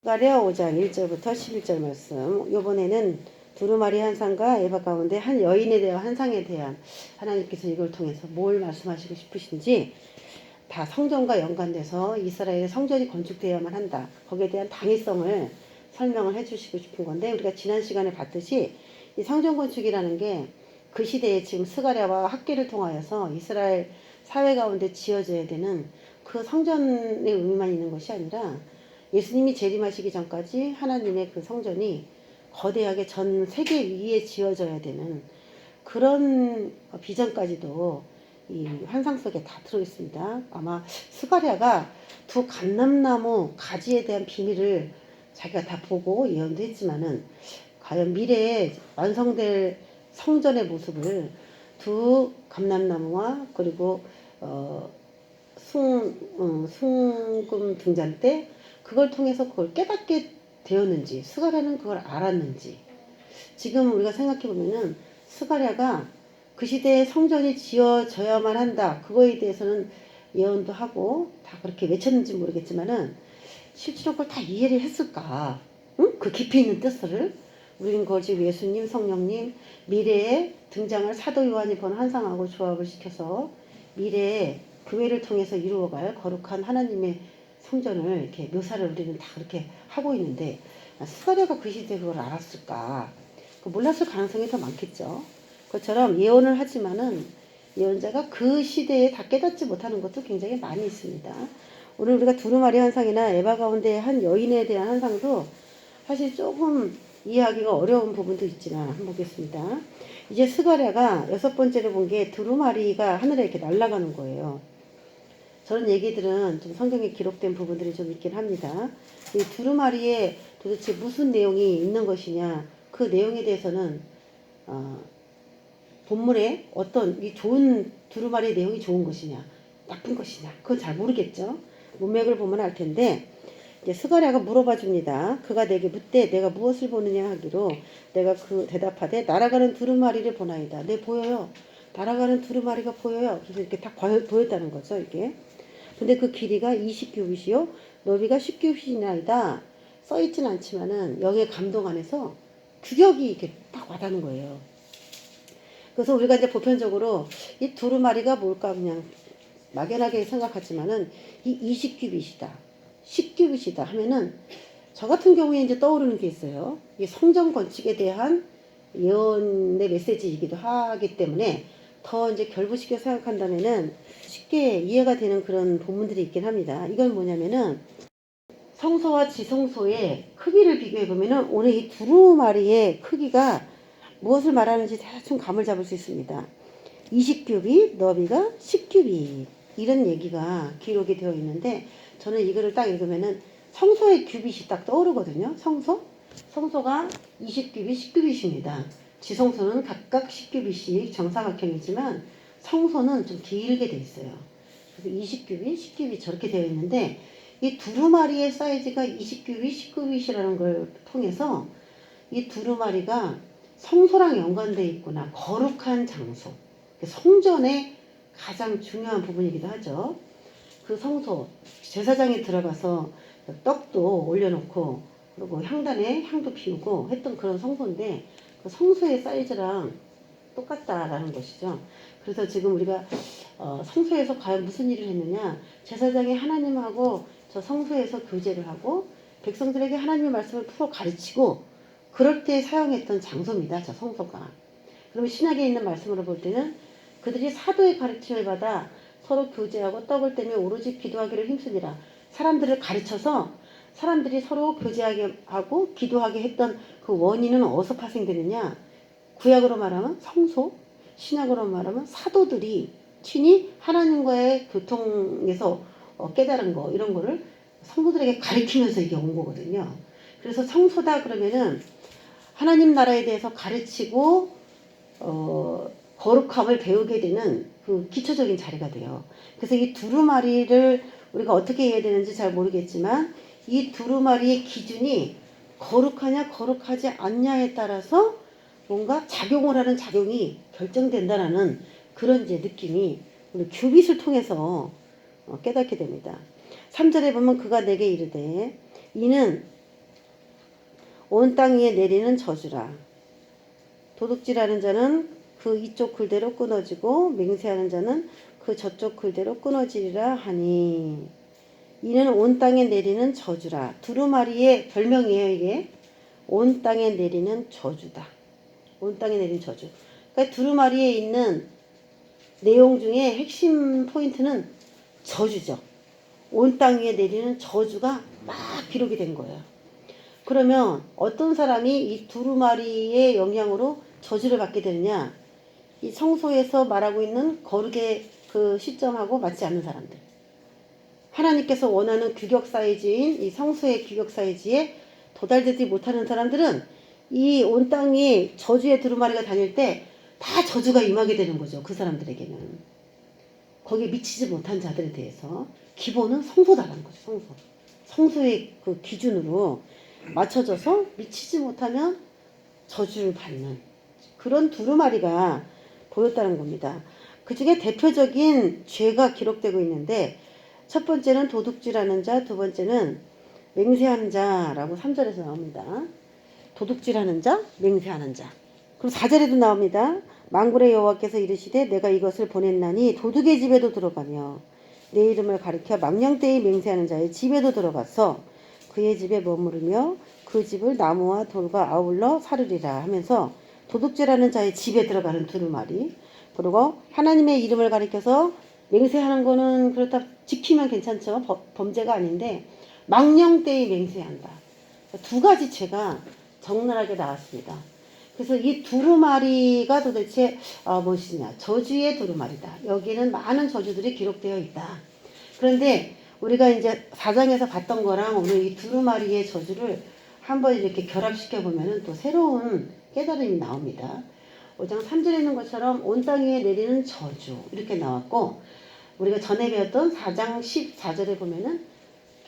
스가랴 5장 1절부터 11절 말씀. 이번에는 두루마리 환상과 에바 가운데 한 여인에 대한 환상에 대한 하나님께서 이걸 통해서 뭘 말씀하시고 싶으신지 다 성전과 연관돼서 이스라엘의 성전이 건축되어야만 한다. 거기에 대한 당위성을 설명을 해주시고 싶은 건데, 우리가 지난 시간에 봤듯이 이 성전 건축이라는 게 그 시대에 지금 스가랴와 학계를 통하여서 이스라엘 사회 가운데 지어져야 되는 그 성전의 의미만 있는 것이 아니라 예수님이 재림하시기 전까지 하나님의 그 성전이 거대하게 전 세계 위에 지어져야 되는 그런 비전까지도 이 환상 속에 다 들어있습니다. 아마 스가랴가 두 감람나무 가지에 대한 비밀을 자기가 다 보고 예언도 했지만은 과연 미래에 완성될 성전의 모습을 두 감람나무와 그리고 순금 등잔 때 그걸 통해서 그걸 깨닫게 되었는지, 스가랴는 그걸 알았는지. 지금 우리가 생각해 보면은 스가랴가 그 시대에 성전이 지어져야만 한다, 그거에 대해서는 예언도 하고 다 그렇게 외쳤는지 모르겠지만은 실제로 그걸 다 이해를 했을까? 응? 그 깊이 있는 뜻을 우리는 그걸 지금 예수님, 성령님, 미래에 등장할 사도 요한이 본 환상하고 조합을 시켜서 미래에 교회를 통해서 이루어갈 거룩한 하나님의 성전을 이렇게 묘사를 우리는 다 그렇게 하고 있는데, 스가랴가 그 시대에 그걸 알았을까? 몰랐을 가능성이 더 많겠죠. 그것처럼 예언을 하지만은 예언자가 그 시대에 다 깨닫지 못하는 것도 굉장히 많이 있습니다. 오늘 우리가 두루마리 환상이나 에바 가운데 한 여인에 대한 환상도 사실 조금 이해하기가 어려운 부분도 있지만 한번 보겠습니다. 이제 스가랴가 6번째로 본 게 두루마리가 하늘에 이렇게 날아가는 거예요. 저런 얘기들은 좀 성경에 기록된 부분들이 좀 있긴 합니다. 이 두루마리에 도대체 무슨 내용이 있는 것이냐, 그 내용에 대해서는 본문에 어떤 이 좋은 두루마리의 내용이 좋은 것이냐 나쁜 것이냐 그건 잘 모르겠죠. 문맥을 보면 알 텐데, 이제 스가랴가 물어봐 줍니다. 그가 내게 묻되 내가 무엇을 보느냐 하기로 내가 그 대답하되 날아가는 두루마리를 보나이다. 네, 보여요. 날아가는 두루마리가 보여요. 그래서 이렇게 딱 보였다는 거죠, 이게. 근데 그 길이가 20규빗이요 너비가 10규빗이나이다. 써있진 않지만은 영의 감동 안에서 규격이 이렇게 딱 와닿는 거예요. 그래서 우리가 이제 보편적으로 이 두루마리가 뭘까 그냥 막연하게 생각하지만은 이 20규빗이다, 10규빗이다 하면은 저 같은 경우에 이제 떠오르는 게 있어요. 이 성전 건축에 대한 예언의 메시지이기도 하기 때문에 더 이제 결부시켜 생각한다면은 쉽게 이해가 되는 그런 본문들이 있긴 합니다. 이건 뭐냐면은 성소와 지성소의 크기를 비교해 보면은 오늘 이 두루마리의 크기가 무엇을 말하는지 대충 감을 잡을 수 있습니다. 20규빗, 너비가 10규빗, 이런 얘기가 기록이 되어 있는데, 저는 이거를 딱 읽으면은 성소의 규빗이 딱 떠오르거든요. 성소가 20규빗, 10규빗입니다. 지성소는 각각 10규빗씩 정사각형이지만 성소는 좀 길게 돼 있어요. 그래서 20규빗, 10규빗 저렇게 되어 있는데, 이 두루마리의 사이즈가 20규빗, 10규빗이라는 걸 통해서 이 두루마리가 성소랑 연관되어 있구나. 거룩한 장소. 성전의 가장 중요한 부분이기도 하죠. 그 성소, 제사장이 들어가서 떡도 올려놓고 그리고 향단에 향도 피우고 했던 그런 성소인데, 그 성소의 사이즈랑 똑같다라는 것이죠. 그래서 지금 우리가 성소에서 과연 무슨 일을 했느냐, 제사장이 하나님하고 저 성소에서 교제를 하고 백성들에게 하나님의 말씀을 풀어 가르치고 그럴 때 사용했던 장소입니다, 저 성소가. 그러면 신약에 있는 말씀으로 볼 때는 그들이 사도의 가르침을 받아 서로 교제하고 떡을 떼며 오로지 기도하기를 힘쓰니라. 사람들을 가르쳐서 사람들이 서로 교제하게 하고 기도하게 했던 그 원인은 어디서 파생되느냐, 구약으로 말하면 성소, 신약으로 말하면 사도들이 친히 하나님과의 교통에서 깨달은 거, 이런 거를 성도들에게 가르치면서 이게 온 거거든요. 그래서 성소다 그러면은 하나님 나라에 대해서 가르치고 거룩함을 배우게 되는 그 기초적인 자리가 돼요. 그래서 이 두루마리를 우리가 어떻게 해야 되는지 잘 모르겠지만, 이 두루마리의 기준이 거룩하냐 거룩하지 않냐에 따라서 뭔가 작용을 하는 작용이 결정된다라는 그런 이제 느낌이 우리 규빗을 통해서 깨닫게 됩니다. 3절에 보면 그가 내게 이르되 이는 온 땅 위에 내리는 저주라. 도둑질하는 자는 그 이쪽 글대로 끊어지고 맹세하는 자는 그 저쪽 글대로 끊어지리라 하니 이는 온 땅에 내리는 저주라. 두루마리의 별명이에요 이게. 온 땅에 내리는 저주다. 온 땅에 내리는 저주. 그러니까 두루마리에 있는 내용 중에 핵심 포인트는 저주죠. 온 땅 위에 내리는 저주가 막 기록이 된 거예요. 그러면 어떤 사람이 이 두루마리의 영향으로 저주를 받게 되느냐? 이 성소에서 말하고 있는 거룩의 그 시점하고 맞지 않는 사람들. 하나님께서 원하는 규격 사이즈인 이 성소의 규격 사이즈에 도달되지 못하는 사람들은 이 온 땅이 저주의 두루마리가 다닐 때 다 저주가 임하게 되는 거죠. 그 사람들에게는. 거기에 미치지 못한 자들에 대해서 기본은 성소다라는 거죠. 성소. 성소의 그 기준으로 맞춰져서 미치지 못하면 저주를 받는 그런 두루마리가 보였다는 겁니다. 그 중에 대표적인 죄가 기록되고 있는데 첫 번째는 도둑질하는 자, 두 번째는 맹세하는 자라고 3절에서 나옵니다. 도둑질하는 자, 맹세하는 자. 그럼 4절에도 나옵니다. 만군의 여호와께서 이르시되 내가 이것을 보냈나니 도둑의 집에도 들어가며 내 이름을 가리켜 망령되이 맹세하는 자의 집에도 들어가서 그의 집에 머무르며 그 집을 나무와 돌과 아울러 사르리라 하면서 도둑질하는 자의 집에 들어가는 두루마리. 그리고 하나님의 이름을 가리켜서 맹세하는 거는 그렇다 지키면 괜찮죠. 범죄가 아닌데 망령되이 맹세한다. 두 가지 죄가 적나라하게 나왔습니다. 그래서 이 두루마리가 도대체 무엇이냐? 저주의 두루마리다. 여기는 많은 저주들이 기록되어 있다. 그런데 우리가 이제 4장에서 봤던 거랑 오늘 이 두루마리의 저주를 한번 이렇게 결합시켜 보면은 또 새로운 깨달음이 나옵니다. 5장 3절에 있는 것처럼 온 땅 위에 내리는 저주 이렇게 나왔고 우리가 전에 배웠던 4장 14절에 보면은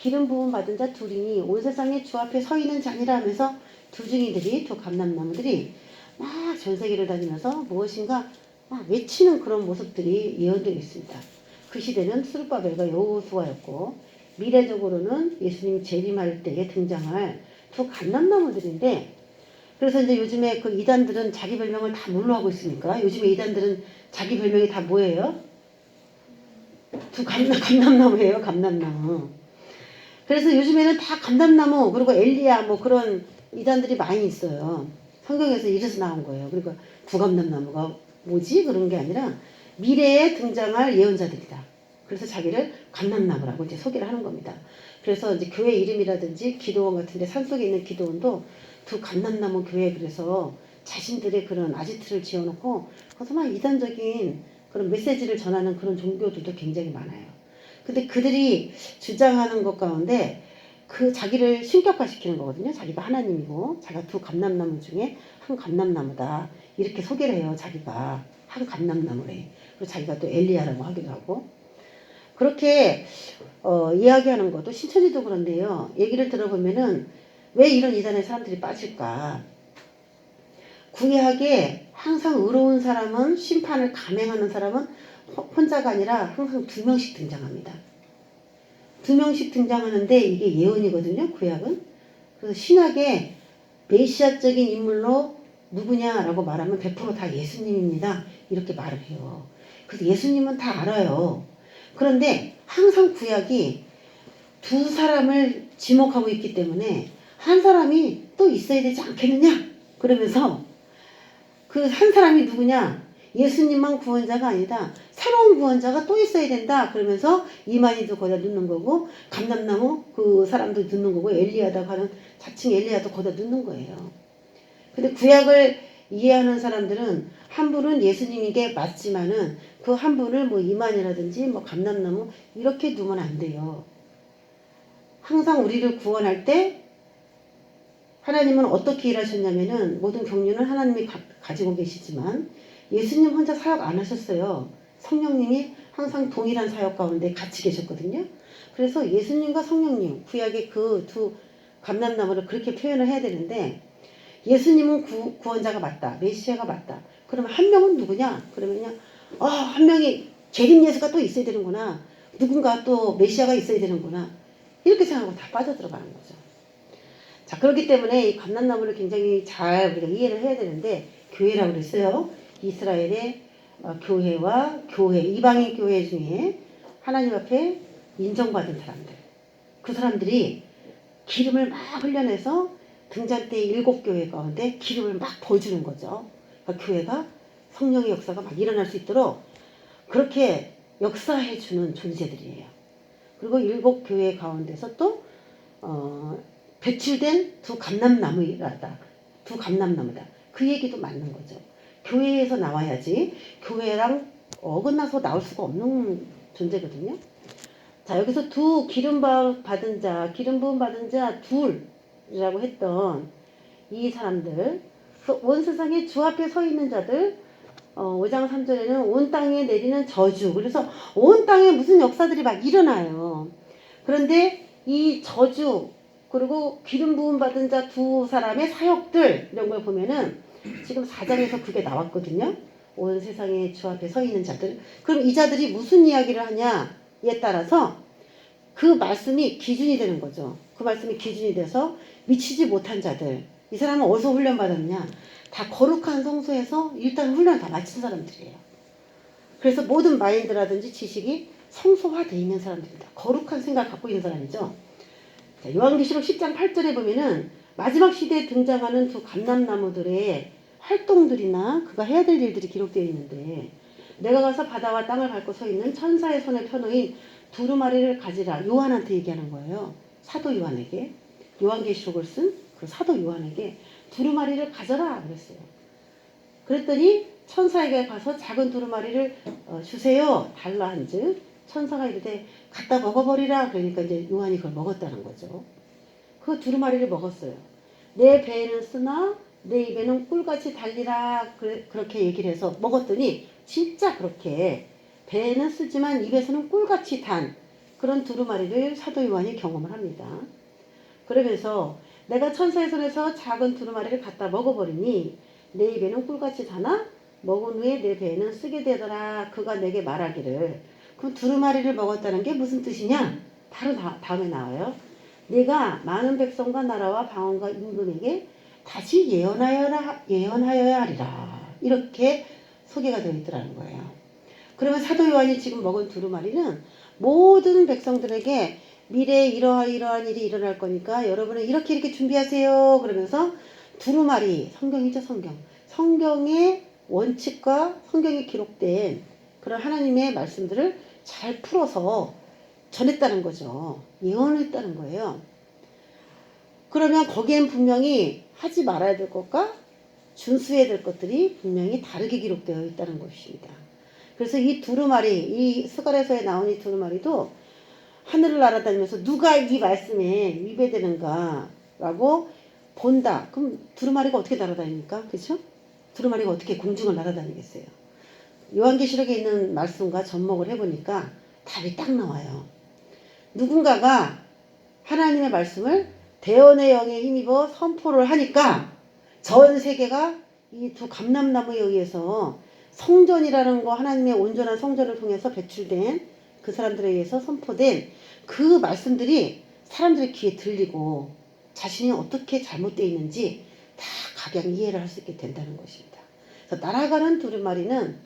기름 부음 받은 자 둘이니 온 세상에 주 앞에 서 있는 자니라 하면서 두 증인들이 두 감람나무들이 막 전 세계를 다니면서 무엇인가 막 외치는 그런 모습들이 예언되어 있습니다. 그 시대는 스룹바벨과 여호수아였고 미래적으로는 예수님이 재림할 때에 등장할 두 감람나무들인데 그래서 이제 요즘에 그 이단들은 자기 별명을 다 뭘로 하고 있습니까? 요즘에 이단들은 자기 별명이 다 뭐예요? 두 감람나무예요. 감람나무. 그래서 요즘에는 다 감람나무 그리고 엘리야 뭐 그런 이단들이 많이 있어요. 성경에서 이래서 나온 거예요. 그러니까 두감람나무가 뭐지? 그런 게 아니라 미래에 등장할 예언자들이다. 그래서 자기를 감람나무라고 이제 소개를 하는 겁니다. 그래서 이제 교회 이름이라든지 기도원 같은데 산속에 있는 기도원도 두 감람나무 교회 그래서 자신들의 그런 아지트를 지어놓고 거기서 막 이단적인 그런 메시지를 전하는 그런 종교들도 굉장히 많아요. 근데 그들이 주장하는 것 가운데 그 자기를 신격화시키는 거거든요. 자기가 하나님이고 자기가 두 감람나무 중에 한 감람나무다. 이렇게 소개를 해요. 자기가 한 감람나무래. 그리고 자기가 또 엘리야라고 하기도 하고. 그렇게 이야기하는 것도 신천지도 그런데요. 얘기를 들어보면은 왜 이런 이단에 사람들이 빠질까? 구약에 항상 의로운 사람은 심판을 감행하는 사람은 혼자가 아니라 항상 두 명씩 등장합니다. 두 명씩 등장하는데 이게 예언이거든요. 구약은. 그래서 신약에 메시아적인 인물로 누구냐라고 말하면 100%다 예수님입니다. 이렇게 말을 해요. 그래서 예수님은 다 알아요. 그런데 항상 구약이 두 사람을 지목하고 있기 때문에 한 사람이 또 있어야 되지 않겠느냐? 그러면서 그 한 사람이 누구냐? 예수님만 구원자가 아니다. 새로운 구원자가 또 있어야 된다. 그러면서 이만희도 거기다 넣는 거고 감람나무 그 사람도 넣는 거고 엘리야다고 하는 자칭 엘리야도 거기다 넣는 거예요. 근데 구약을 이해하는 사람들은 한 분은 예수님인 게 맞지만은 그 한 분을 뭐 이만희라든지 뭐 감람나무 이렇게 두면 안 돼요. 항상 우리를 구원할 때 하나님은 어떻게 일하셨냐면은 모든 경륜은 하나님이 가지고 계시지만 예수님 혼자 사역 안 하셨어요. 성령님이 항상 동일한 사역 가운데 같이 계셨거든요. 그래서 예수님과 성령님, 구약의 그 두 감람나무를 그렇게 표현을 해야 되는데 예수님은 구원자가 맞다. 메시아가 맞다. 그러면 한 명은 누구냐? 그러면 그냥 한 명이 재림 예수가 또 있어야 되는구나. 누군가 또 메시아가 있어야 되는구나. 이렇게 생각하고 다 빠져들어가는 거죠. 자, 그렇기 때문에 이 감람나무를 굉장히 잘 우리가 이해를 해야 되는데, 교회라고 그랬어요. 이스라엘의 교회와 교회, 이방인 교회 중에 하나님 앞에 인정받은 사람들. 그 사람들이 기름을 막 흘려내서 등잔대 7교회 가운데 기름을 막 부어주는 거죠. 그러니까 교회가 성령의 역사가 막 일어날 수 있도록 그렇게 역사해주는 존재들이에요. 그리고 7교회 가운데서 또 배출된 두 감람나무이다. 두 감람나무다. 그 얘기도 맞는 거죠. 교회에서 나와야지 교회랑 어긋나서 나올 수가 없는 존재거든요. 자, 여기서 두 기름 받은 자, 기름 부음 받은 자 둘이라고 했던 이 사람들, 온 세상에 주 앞에 서 있는 자들, 5장 3절에는 온 땅에 내리는 저주. 그래서 온 땅에 무슨 역사들이 막 일어나요. 그런데 이 저주, 그리고 기름 부음 받은 자 두 사람의 사역들, 이런 걸 보면은 지금 4장에서 그게 나왔거든요. 온 세상에 주 앞에 서 있는 자들. 그럼 이 자들이 무슨 이야기를 하냐에 따라서 그 말씀이 기준이 되는 거죠. 그 말씀이 기준이 돼서 미치지 못한 자들. 이 사람은 어디서 훈련받았냐? 다 거룩한 성소에서 일단 훈련을 다 마친 사람들이에요. 그래서 모든 마인드라든지 지식이 성소화되어 있는 사람들이다. 거룩한 생각을 갖고 있는 사람이죠. 자, 요한계시록 10장 8절에 보면은 마지막 시대에 등장하는 두 감람나무들의 활동들이나 그가 해야 될 일들이 기록되어 있는데, 내가 가서 바다와 땅을 밟고 서 있는 천사의 손에 펴놓인 두루마리를 가지라. 요한한테 얘기하는 거예요. 사도 요한에게. 요한계시록을 쓴 그 사도 요한에게 두루마리를 가져라 그랬어요. 그랬더니 천사에게 가서 작은 두루마리를 주세요. 달라 한즉 천사가 이르되 갖다 먹어버리라. 그러니까 이제 요한이 그걸 먹었다는 거죠. 그 두루마리를 먹었어요. 내 배에는 쓰나 내 입에는 꿀같이 달리라. 그렇게 얘기를 해서 먹었더니 진짜 그렇게 배에는 쓰지만 입에서는 꿀같이 단 그런 두루마리를 사도 요한이 경험을 합니다. 그러면서 내가 천사의 손에서 작은 두루마리를 갖다 먹어버리니 내 입에는 꿀같이 다나 먹은 후에 내 배에는 쓰게 되더라. 그가 내게 말하기를. 그럼 두루마리를 먹었다는 게 무슨 뜻이냐? 바로 다음에 나와요. 내가 많은 백성과 나라와 방언과 임금에게 다시 예언하여야 하리라. 이렇게 소개가 되어 있더라는 거예요. 그러면 사도 요한이 지금 먹은 두루마리는 모든 백성들에게 미래에 이러한 일이 일어날 거니까 여러분은 이렇게 준비하세요. 그러면서 두루마리, 성경이죠, 성경. 성경의 원칙과 성경에 기록된 그런 하나님의 말씀들을 잘 풀어서 전했다는 거죠. 예언했다는 거예요. 그러면 거기엔 분명히 하지 말아야 될 것과 준수해야 될 것들이 분명히 다르게 기록되어 있다는 것입니다. 그래서 이 두루마리, 이 스가랴서에 나온 이 두루마리도 하늘을 날아다니면서 누가 이 말씀에 위배되는가라고 본다. 그럼 두루마리가 어떻게 날아다닙니까? 그렇죠? 두루마리가 어떻게 공중을 날아다니겠어요? 요한계시록에 있는 말씀과 접목을 해보니까 답이 딱 나와요. 누군가가 하나님의 말씀을 대언의 영에 힘입어 선포를 하니까 전 세계가 이 두 감람나무에 의해서 성전이라는 거, 하나님의 온전한 성전을 통해서 배출된 그 사람들에 의해서 선포된 그 말씀들이 사람들의 귀에 들리고 자신이 어떻게 잘못되어 있는지 다 각양 이해를 할 수 있게 된다는 것입니다. 그래서 날아가는 두루마리는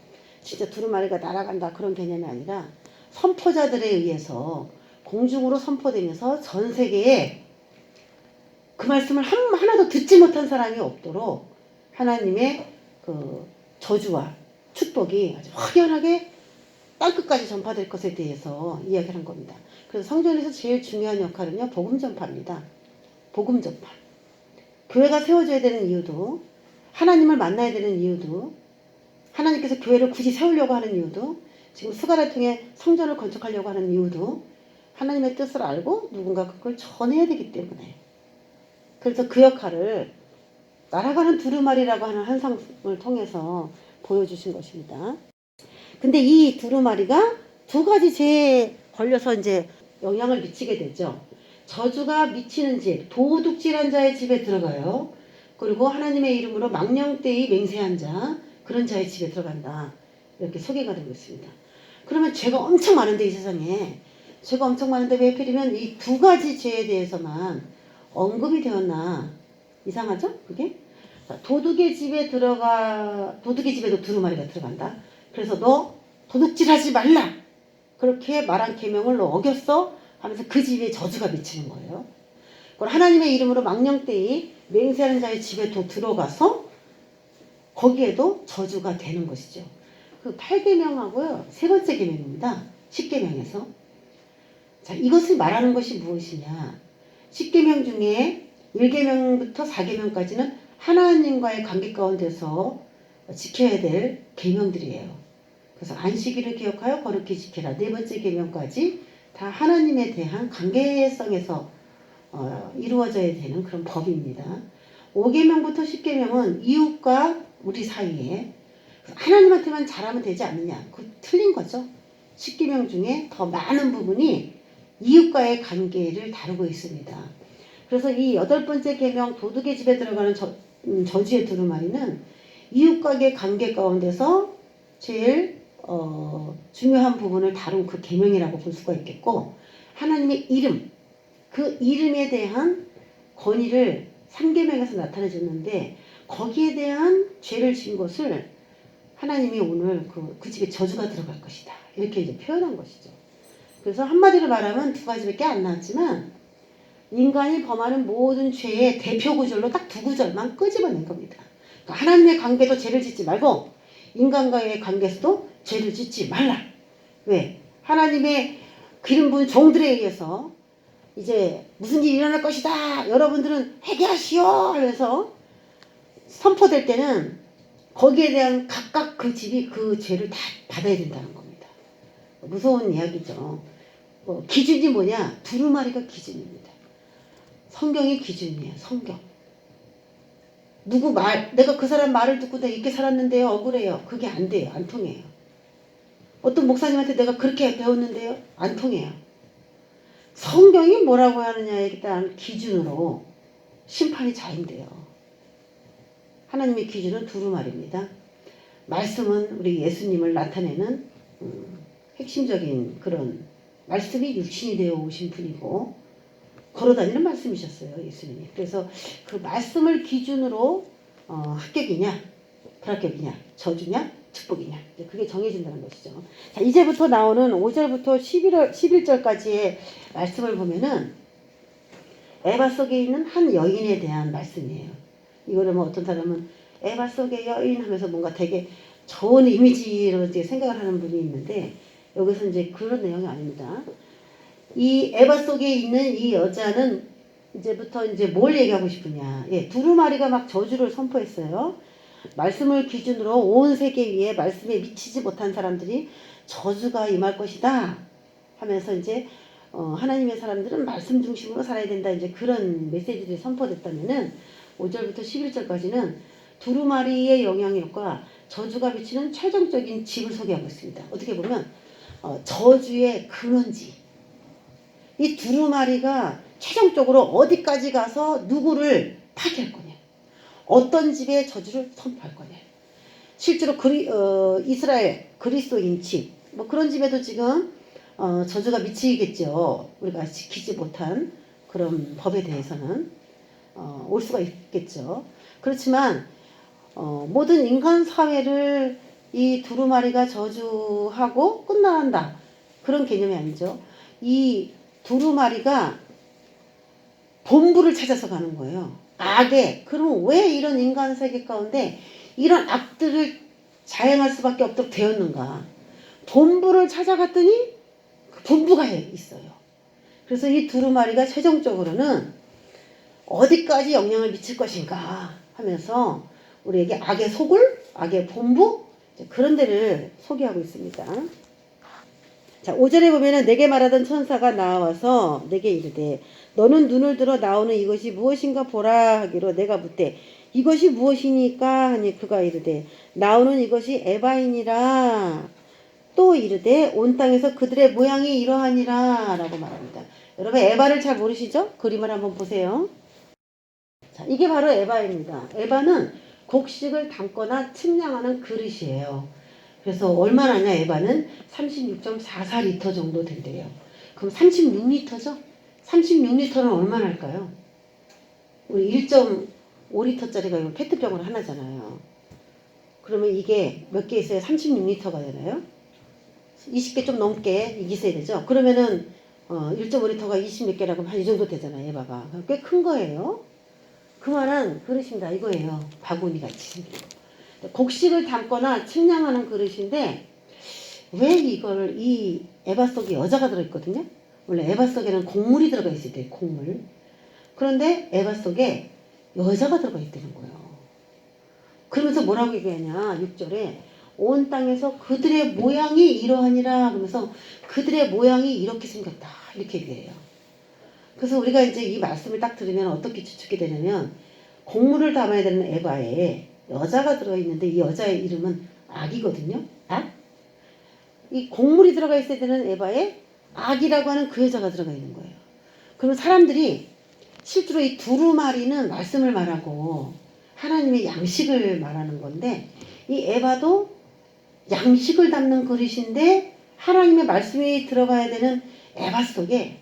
진짜 두루마리가 날아간다 그런 개념이 아니라 선포자들에 의해서 공중으로 선포되면서 전 세계에 그 말씀을 하나도 듣지 못한 사람이 없도록 하나님의 그 저주와 축복이 아주 확연하게 땅끝까지 전파될 것에 대해서 이야기를 한 겁니다. 그래서 성전에서 제일 중요한 역할은요, 복음 전파입니다. 복음 전파. 교회가 세워져야 되는 이유도, 하나님을 만나야 되는 이유도, 하나님께서 교회를 굳이 세우려고 하는 이유도, 지금 스가랴를 통해 성전을 건축하려고 하는 이유도 하나님의 뜻을 알고 누군가 그걸 전해야 되기 때문에. 그래서 그 역할을 날아가는 두루마리라고 하는 한상을 통해서 보여주신 것입니다. 근데 이 두루마리가 두 가지 죄에 걸려서 이제 영향을 미치게 되죠. 저주가 미치는 집, 도둑질한 자의 집에 들어가요. 그리고 하나님의 이름으로 망령되이 맹세한 자, 그런 자의 집에 들어간다. 이렇게 소개가 되고 있습니다. 그러면 죄가 엄청 많은데 이 세상에 죄가 엄청 많은데 왜 하필이면 이 두 가지 죄에 대해서만 언급이 되었나? 이상하죠? 그게? 도둑의 집에도 두루마리가 들어간다. 그래서 너 도둑질하지 말라. 그렇게 말한 계명을 너 어겼어? 하면서 그 집에 저주가 미치는 거예요. 그걸 하나님의 이름으로 망령되이 맹세하는 자의 집에 또 들어가서 거기에도 저주가 되는 것이죠. 그 8계명하고요. 세 번째 계명입니다. 10계명에서. 자, 이것을 말하는 것이 무엇이냐? 10계명 중에 1계명부터 4계명까지는 하나님과의 관계 가운데서 지켜야 될 계명들이에요. 그래서 안식일을 기억하여 거룩히 지키라. 네 번째 계명까지 다 하나님에 대한 관계성에서 이루어져야 되는 그런 법입니다. 5계명부터 10계명은 이웃과 우리 사이에 하나님한테만 잘하면 되지 않느냐. 그거 틀린 거죠. 10계명 중에 더 많은 부분이 이웃과의 관계를 다루고 있습니다. 그래서 이 8번째 계명 도둑의 집에 들어가는 저주의 두루마리는 이웃과의 관계 가운데서 제일 중요한 부분을 다룬 그 계명이라고 볼 수가 있겠고, 하나님의 이름, 그 이름에 대한 권위를 3계명에서 나타내줬는데 거기에 대한 죄를 지은 것을 하나님이 오늘 그 집에 저주가 들어갈 것이다. 이렇게 이제 표현한 것이죠. 그래서 한마디로 말하면 두 가지밖에 안 나왔지만 인간이 범하는 모든 죄의 대표 구절로 딱 두 구절만 끄집어낸 겁니다. 그러니까 하나님의 관계도 죄를 짓지 말고 인간과의 관계에서도 죄를 짓지 말라. 왜? 하나님의 기름 부은 종들에 의해서 이제 무슨 일이 일어날 것이다. 여러분들은 회개하시오 하면서 선포될 때는 거기에 대한 각각 그 집이 그 죄를 다 받아야 된다는 겁니다. 무서운 이야기죠. 기준이 뭐냐? 두루마리가 기준입니다. 성경이 기준이에요. 성경. 내가 그 사람 말을 듣고 내가 이렇게 살았는데요. 억울해요. 그게 안 돼요. 안 통해요. 어떤 목사님한테 내가 그렇게 배웠는데요. 안 통해요. 성경이 뭐라고 하느냐에 따른 기준으로 심판이 자행돼요. 하나님의 기준은 두루마리입니다. 말씀은 우리 예수님을 나타내는 핵심적인 그런 말씀이 육신이 되어 오신 분이고 걸어다니는 말씀이셨어요. 예수님이. 그래서 그 말씀을 기준으로 합격이냐 불합격이냐 저주냐 축복이냐 그게 정해진다는 것이죠. 자, 이제부터 나오는 5절부터 11절까지의 말씀을 보면은 에바 속에 있는 한 여인에 대한 말씀이에요. 이거를 뭐 어떤 사람은 에바 속의 여인 하면서 뭔가 되게 좋은 이미지로 이제 생각을 하는 분이 있는데 여기서 이제 그런 내용이 아닙니다. 이 에바 속에 있는 이 여자는 이제부터 이제 뭘 얘기하고 싶으냐. 두루마리가 막 저주를 선포했어요. 말씀을 기준으로 온 세계 위에 말씀에 미치지 못한 사람들이 저주가 임할 것이다 하면서 이제 하나님의 사람들은 말씀 중심으로 살아야 된다. 이제 그런 메시지들이 선포됐다면은 5절부터 11절까지는 두루마리의 영향력과 저주가 비치는 최종적인 집을 소개하고 있습니다. 어떻게 보면 저주의 근원지. 이 두루마리가 최종적으로 어디까지 가서 누구를 파괴할 거냐. 어떤 집에 저주를 선포할 거냐. 실제로 이스라엘 그리스도인 집, 뭐 그런 집에도 지금 저주가 미치겠죠. 우리가 지키지 못한 그런 법에 대해서는 올 수가 있겠죠. 그렇지만 모든 인간 사회를 이 두루마리가 저주하고 끝난다. 그런 개념이 아니죠. 이 두루마리가 본부를 찾아서 가는 거예요. 악에. 그러면 왜 이런 인간 세계 가운데 이런 악들을 자행할 수밖에 없도록 되었는가. 본부를 찾아갔더니 그 본부가 있어요. 그래서 이 두루마리가 최종적으로는 어디까지 영향을 미칠 것인가 하면서 우리에게 악의 소굴, 악의 본부 그런 데를 소개하고 있습니다. 자, 5절에 보면은 내게 말하던 천사가 나와서 내게 이르되 너는 눈을 들어 나오는 이것이 무엇인가 보라 하기로 내가 묻되 이것이 무엇이니까 하니 그가 이르되 나오는 이것이 에바이니라. 또 이르되 온 땅에서 그들의 모양이 이러하니라 라고 말합니다. 여러분 에바를 잘 모르시죠? 그림을 한번 보세요. 자, 이게 바로 에바입니다. 에바는 곡식을 담거나 측량하는 그릇이에요. 그래서 얼마나냐 에바는 36.44리터 정도 된대요. 그럼 36리터죠? 36리터는 얼마나 할까요? 우리 1.5리터짜리가 이거 페트병으로 하나잖아요. 그러면 이게 몇 개 있어야 36리터가 되나요? 20개 좀 넘게 이기셔야 되죠. 그러면은 1.5리터가 20 몇 개라고 하면 한 이 정도 되잖아요. 얘 봐봐. 꽤 큰 거예요. 그만한 그릇입니다. 이거예요. 바구니 같이. 곡식을 담거나 측량하는 그릇인데 왜 이거를 이 에바 속에 여자가 들어있거든요. 원래 에바 속에는 곡물이 들어가 있어야 돼요. 곡물. 그런데 에바 속에 여자가 들어가 있다는 거예요. 그러면서 뭐라고 얘기하냐 6절에 온 땅에서 그들의 모양이 이러하니라 그러면서 그들의 모양이 이렇게 생겼다 이렇게 얘기해요. 그래서 우리가 이제 이 말씀을 딱 들으면 어떻게 추측이 되냐면 곡물을 담아야 되는 에바에 여자가 들어있는데 이 여자의 이름은 악이거든요. 악? 이 곡물이 들어가 있어야 되는 에바에 악이라고 하는 그 여자가 들어가 있는 거예요. 그러면 사람들이 실제로 이 두루마리는 말씀을 말하고 하나님의 양식을 말하는 건데 이 에바도 양식을 담는 그릇인데 하나님의 말씀이 들어가야 되는 에바 속에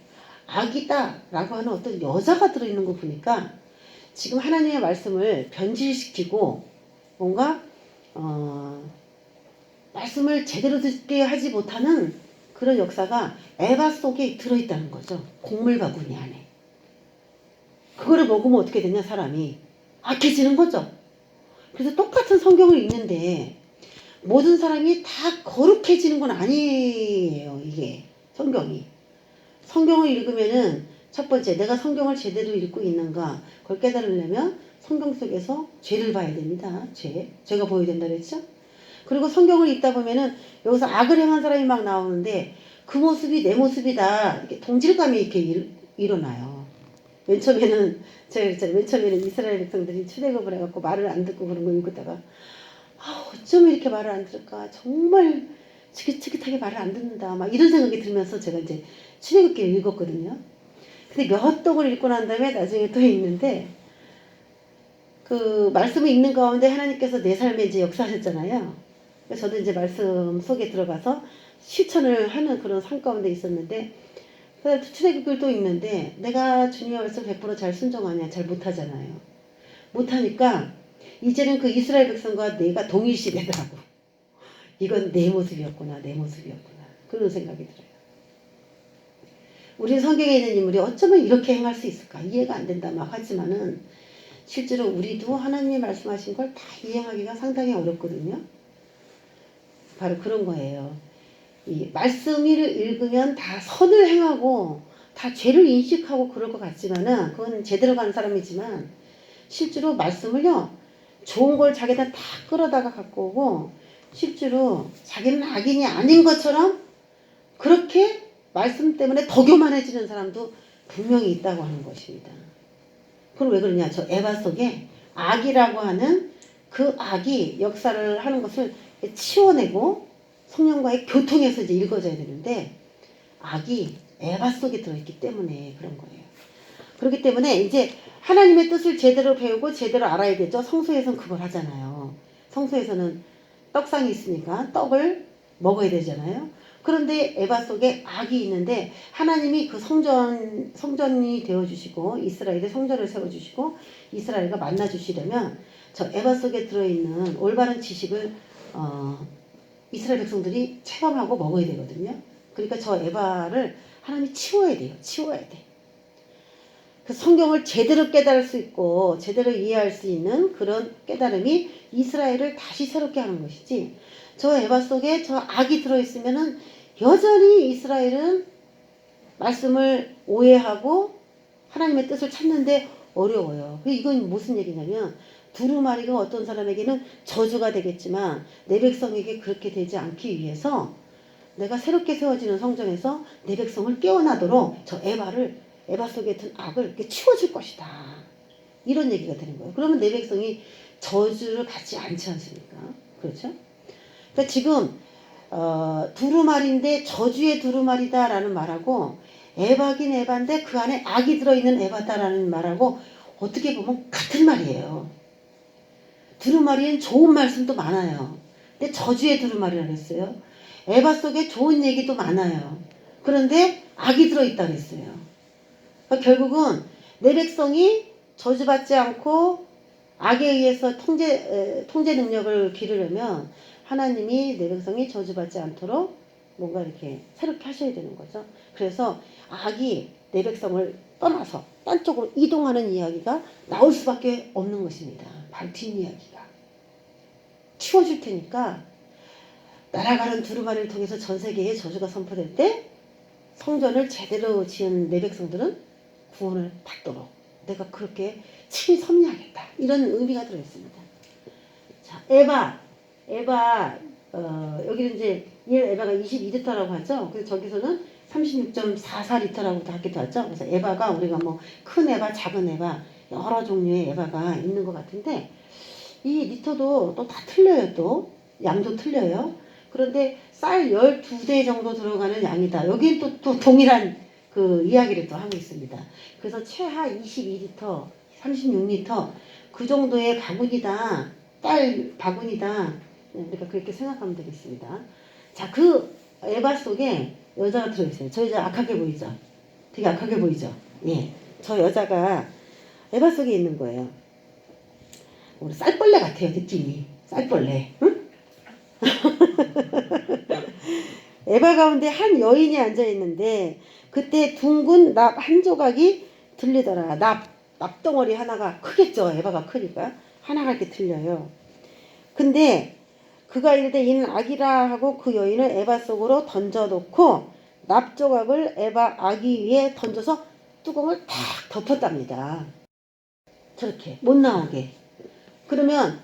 악이다 라고 하는 어떤 여자가 들어있는 거 보니까 지금 하나님의 말씀을 변질시키고 뭔가 말씀을 제대로 듣게 하지 못하는 그런 역사가 에바 속에 들어있다는 거죠. 곡물 바구니 안에. 그거를 먹으면 어떻게 되냐 사람이 악해지는 거죠. 그래서 똑같은 성경을 읽는데 모든 사람이 다 거룩해지는 건 아니에요. 이게 성경을 읽으면은 첫 번째 내가 성경을 제대로 읽고 있는가 그걸 깨달으려면 성경 속에서 죄를 봐야 됩니다. 죄가 보여야 된다 그랬죠. 그리고 성경을 읽다 보면은 여기서 악을 행한 사람이 막 나오는데 그 모습이 내 모습이다 이렇게 동질감이 이렇게 일어나요. 맨 처음에는 제가 그랬잖아요. 맨 처음에는 이스라엘 백성들이 출애굽을 해갖고 말을 안 듣고 그런 거 읽다가 어쩜 이렇게 말을 안 들을까 정말 지긋지긋하게 말을 안 듣는다 막 이런 생각이 들면서 제가 이제 출애굽기를 읽었거든요. 근데 몇 독을 읽고 난 다음에 나중에 또 읽는데 그 말씀을 읽는 가운데 하나님께서 내 삶에 이제 역사하셨잖아요. 그래서 저도 이제 말씀 속에 들어가서 실천을 하는 그런 삶 가운데 있었는데 출애굽기를 또 읽는데 내가 주님의 말씀 100%잘 순종하냐 잘 못하잖아요. 못하니까 이제는 그 이스라엘 백성과 내가 동일시 되더라고. 이건 내 모습이었구나 그런 생각이 들어요. 우리 성경에 있는 인물이 어쩌면 이렇게 행할 수 있을까 이해가 안 된다 막 하지만은 실제로 우리도 하나님이 말씀하신 걸 다 이행하기가 상당히 어렵거든요. 바로 그런 거예요. 이 말씀을 읽으면 다 선을 행하고 다 죄를 인식하고 그럴 것 같지만은 그건 제대로 가는 사람이지만 실제로 말씀을요 좋은 걸 자기가 다 끌어다가 갖고 오고 실제로 자기는 악인이 아닌 것처럼 그렇게 말씀 때문에 더 교만해지는 사람도 분명히 있다고 하는 것입니다. 그럼 왜 그러냐? 저 에바 속에 악이라고 하는 그 악이 역사를 하는 것을 치워내고 성령과의 교통에서 이제 읽어져야 되는데 악이 에바 속에 들어있기 때문에 그런 거예요. 그렇기 때문에 이제 하나님의 뜻을 제대로 배우고 제대로 알아야 되죠. 성소에서는 그걸 하잖아요. 성소에서는 떡상이 있으니까 떡을 먹어야 되잖아요. 그런데 에바 속에 악이 있는데 하나님이 그 성전이 되어주시고 이스라엘의 성전을 세워주시고 이스라엘과 만나주시려면 저 에바 속에 들어있는 올바른 지식을 이스라엘 백성들이 체험하고 먹어야 되거든요. 그러니까 저 에바를 하나님이 치워야 돼요. 치워야 돼. 그 성경을 제대로 깨달을 수 있고 제대로 이해할 수 있는 그런 깨달음이 이스라엘을 다시 새롭게 하는 것이지 저 에바 속에 저 악이 들어있으면은 여전히 이스라엘은 말씀을 오해하고 하나님의 뜻을 찾는데 어려워요. 이건 무슨 얘기냐면 두루마리가 어떤 사람에게는 저주가 되겠지만 내 백성에게 그렇게 되지 않기 위해서 내가 새롭게 세워지는 성전에서 내 백성을 깨어나도록 저 에바 속에 든 악을 이렇게 치워줄 것이다. 이런 얘기가 되는 거예요. 그러면 내 백성이 저주를 받지 않지 않습니까? 그렇죠? 그러니까 지금 두루마리인데 저주의 두루마리다라는 말하고 에바긴 에바인데 그 안에 악이 들어있는 에바다라는 말하고 어떻게 보면 같은 말이에요. 두루마리엔 좋은 말씀도 많아요. 근데 저주의 두루마리라고 했어요. 에바 속에 좋은 얘기도 많아요. 그런데 악이 들어있다고 했어요. 그러니까 결국은 내 백성이 저주받지 않고 악에 의해서 통제 능력을 기르려면 하나님이 내 백성이 저주받지 않도록 뭔가 이렇게 새롭게 하셔야 되는 거죠. 그래서 악이 내 백성을 떠나서 딴 쪽으로 이동하는 이야기가 나올 수밖에 없는 것입니다. 바로 뒷이야기가. 치워줄 테니까 날아가는 두루마리를 통해서 전 세계에 저주가 선포될 때 성전을 제대로 지은 내 백성들은 구원을 받도록 내가 그렇게 친히 섭리하겠다. 이런 의미가 들어있습니다. 자, 여기는 이제 에바가 22리터라고 하죠. 그래서 저기서는 36.44리터라고 하기도 하죠. 그래서 에바가 우리가 뭐 큰 에바, 작은 에바 여러 종류의 에바가 있는 것 같은데 이 리터도 또 다 틀려요. 또 양도 틀려요. 그런데 쌀 12대 정도 들어가는 양이다. 여기는 또 동일한 그 이야기를 또 하고 있습니다. 그래서 최하 22리터, 36리터 그 정도의 바구니다. 쌀 바구니다. 우리가 그렇게 생각하면 되겠습니다. 자, 그 에바 속에 여자가 들어있어요. 저 여자 악하게 보이죠? 되게 악하게 보이죠? 예. 저 여자가 에바 속에 있는 거예요. 우리 쌀벌레 같아요, 느낌이. 쌀벌레. 응? 에바 가운데 한 여인이 앉아있는데 그때 둥근 납 한 조각이 들리더라. 납덩어리 하나가 크겠죠. 에바가 크니까. 하나가 이렇게 들려요. 근데 그가 이르되 이는 악이라 하고 그 여인을 에바 속으로 던져놓고 납조각을 에바 아기 위에 던져서 뚜껑을 탁 덮었답니다. 저렇게 못 나오게. 그러면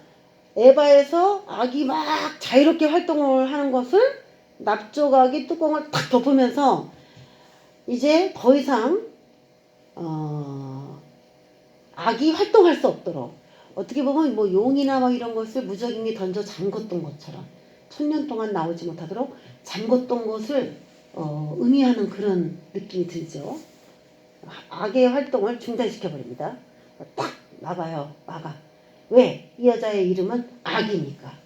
에바에서 악이 막 자유롭게 활동을 하는 것을 납조각이 뚜껑을 탁 덮으면서 이제 더 이상 악이 활동할 수 없도록 어떻게 보면 뭐 용이나 막 이런 것을 무적인이 던져 잠궜던 것처럼 1000년 동안 나오지 못하도록 잠궜던 것을 의미하는 그런 느낌이 들죠. 악의 활동을 중단시켜 버립니다. 딱 막아. 왜? 이 여자의 이름은 악이니까.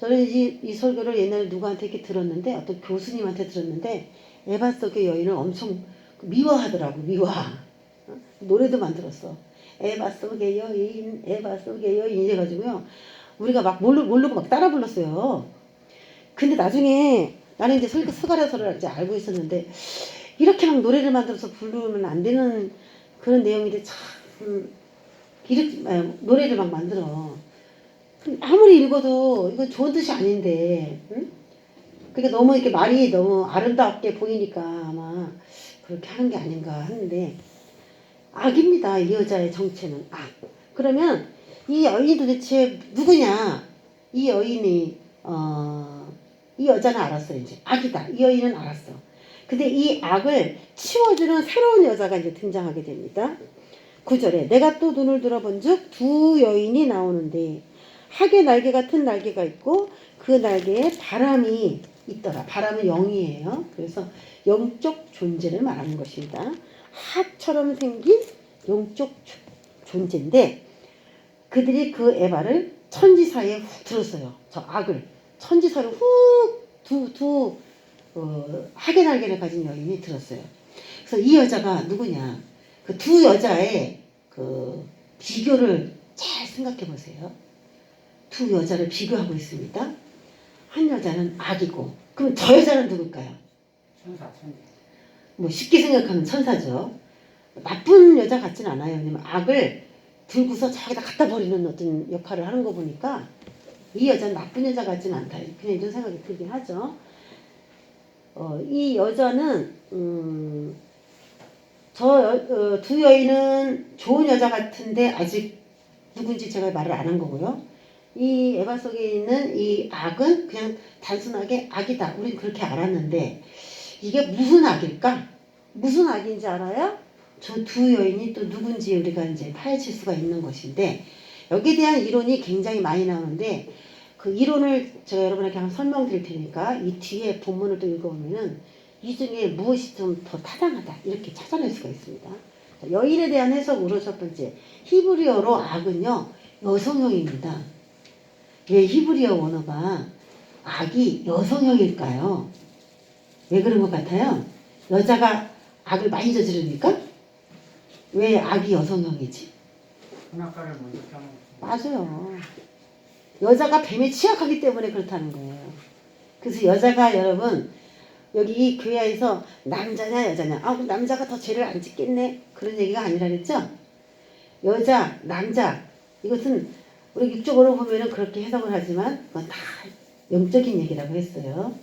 저는 이 설교를 옛날에 누구한테 이렇게 들었는데 어떤 교수님한테 들었는데 에바 속의 여인을 엄청 미워하더라고. 노래도 만들었어. 에바 속의 여인 이래가지고요. 우리가 막 모르고 막 따라 불렀어요. 근데 나중에 나는 이제 스가랴서를 이제 알고 있었는데 이렇게 막 노래를 만들어서 부르면 안 되는 그런 내용인데 참 이렇게 노래를 막 만들어. 아무리 읽어도 이건 좋은 뜻이 아닌데, 응? 그러니까 너무 이렇게 말이 너무 아름답게 보이니까 아마 그렇게 하는 게 아닌가 하는데 악입니다. 이 여자의 정체는 악. 그러면 이 여인이 도대체 누구냐? 이 여인이 이 여자는 알았어요. 이제 악이다. 이 여인은 알았어. 근데 이 악을 치워주는 새로운 여자가 이제 등장하게 됩니다. 9절에 내가 또 눈을 들어본 즉 두 여인이 나오는데 학의 날개 같은 날개가 있고 그 날개에 바람이 있더라. 바람은 영이에요. 그래서 영적 존재를 말하는 것입니다. 학처럼 생긴 영적 존재인데 그들이 그 에바를 천지사에 훅 들었어요. 저 악을 천지사로 훅 학의 날개를 가진 여인이 들었어요. 그래서 이 여자가 누구냐? 그 두 여자의 그 비교를 잘 생각해 보세요. 두 여자를 비교하고 있습니다. 한 여자는 악이고, 그럼 저 여자는 누굴까요? 천사. 뭐 쉽게 생각하면 천사죠. 나쁜 여자 같진 않아요. 왜냐면 악을 들고서 저기다 갖다 버리는 어떤 역할을 하는 거 보니까 이 여자는 나쁜 여자 같진 않다. 그냥 이런 생각이 들긴 하죠. 이 여자는 두 여인은 좋은 여자 같은데 아직 누군지 제가 말을 안 한 거고요. 이 에바 속에 있는 이 악은 그냥 단순하게 악이다. 우린 그렇게 알았는데 이게 무슨 악일까? 무슨 악인지 알아요? 저 두 여인이 또 누군지 우리가 이제 파헤칠 수가 있는 것인데 여기에 대한 이론이 굉장히 많이 나오는데 그 이론을 제가 여러분에게 한번 설명드릴 테니까 이 뒤에 본문을 또 읽어보면은 이 중에 무엇이 좀 더 타당하다 이렇게 찾아낼 수가 있습니다. 여인에 대한 해석으로 첫 번째 히브리어로 악은요 여성형입니다. 왜 히브리어 원어가 악이 여성형일까요? 왜 그런 것 같아요? 여자가 악을 많이 저지르니까? 왜 악이 여성형이지? 분악과를 먼저 펴먹었어. 맞아요. 여자가 뱀에 취약하기 때문에 그렇다는 거예요. 그래서 여자가 여러분 여기 이 교회에서 남자냐 여자냐 그럼 남자가 더 죄를 안 짓겠네 그런 얘기가 아니라 그랬죠. 여자 남자 이것은 우리 육적으로 보면은 그렇게 해석을 하지만 그건 다 영적인 얘기라고 했어요.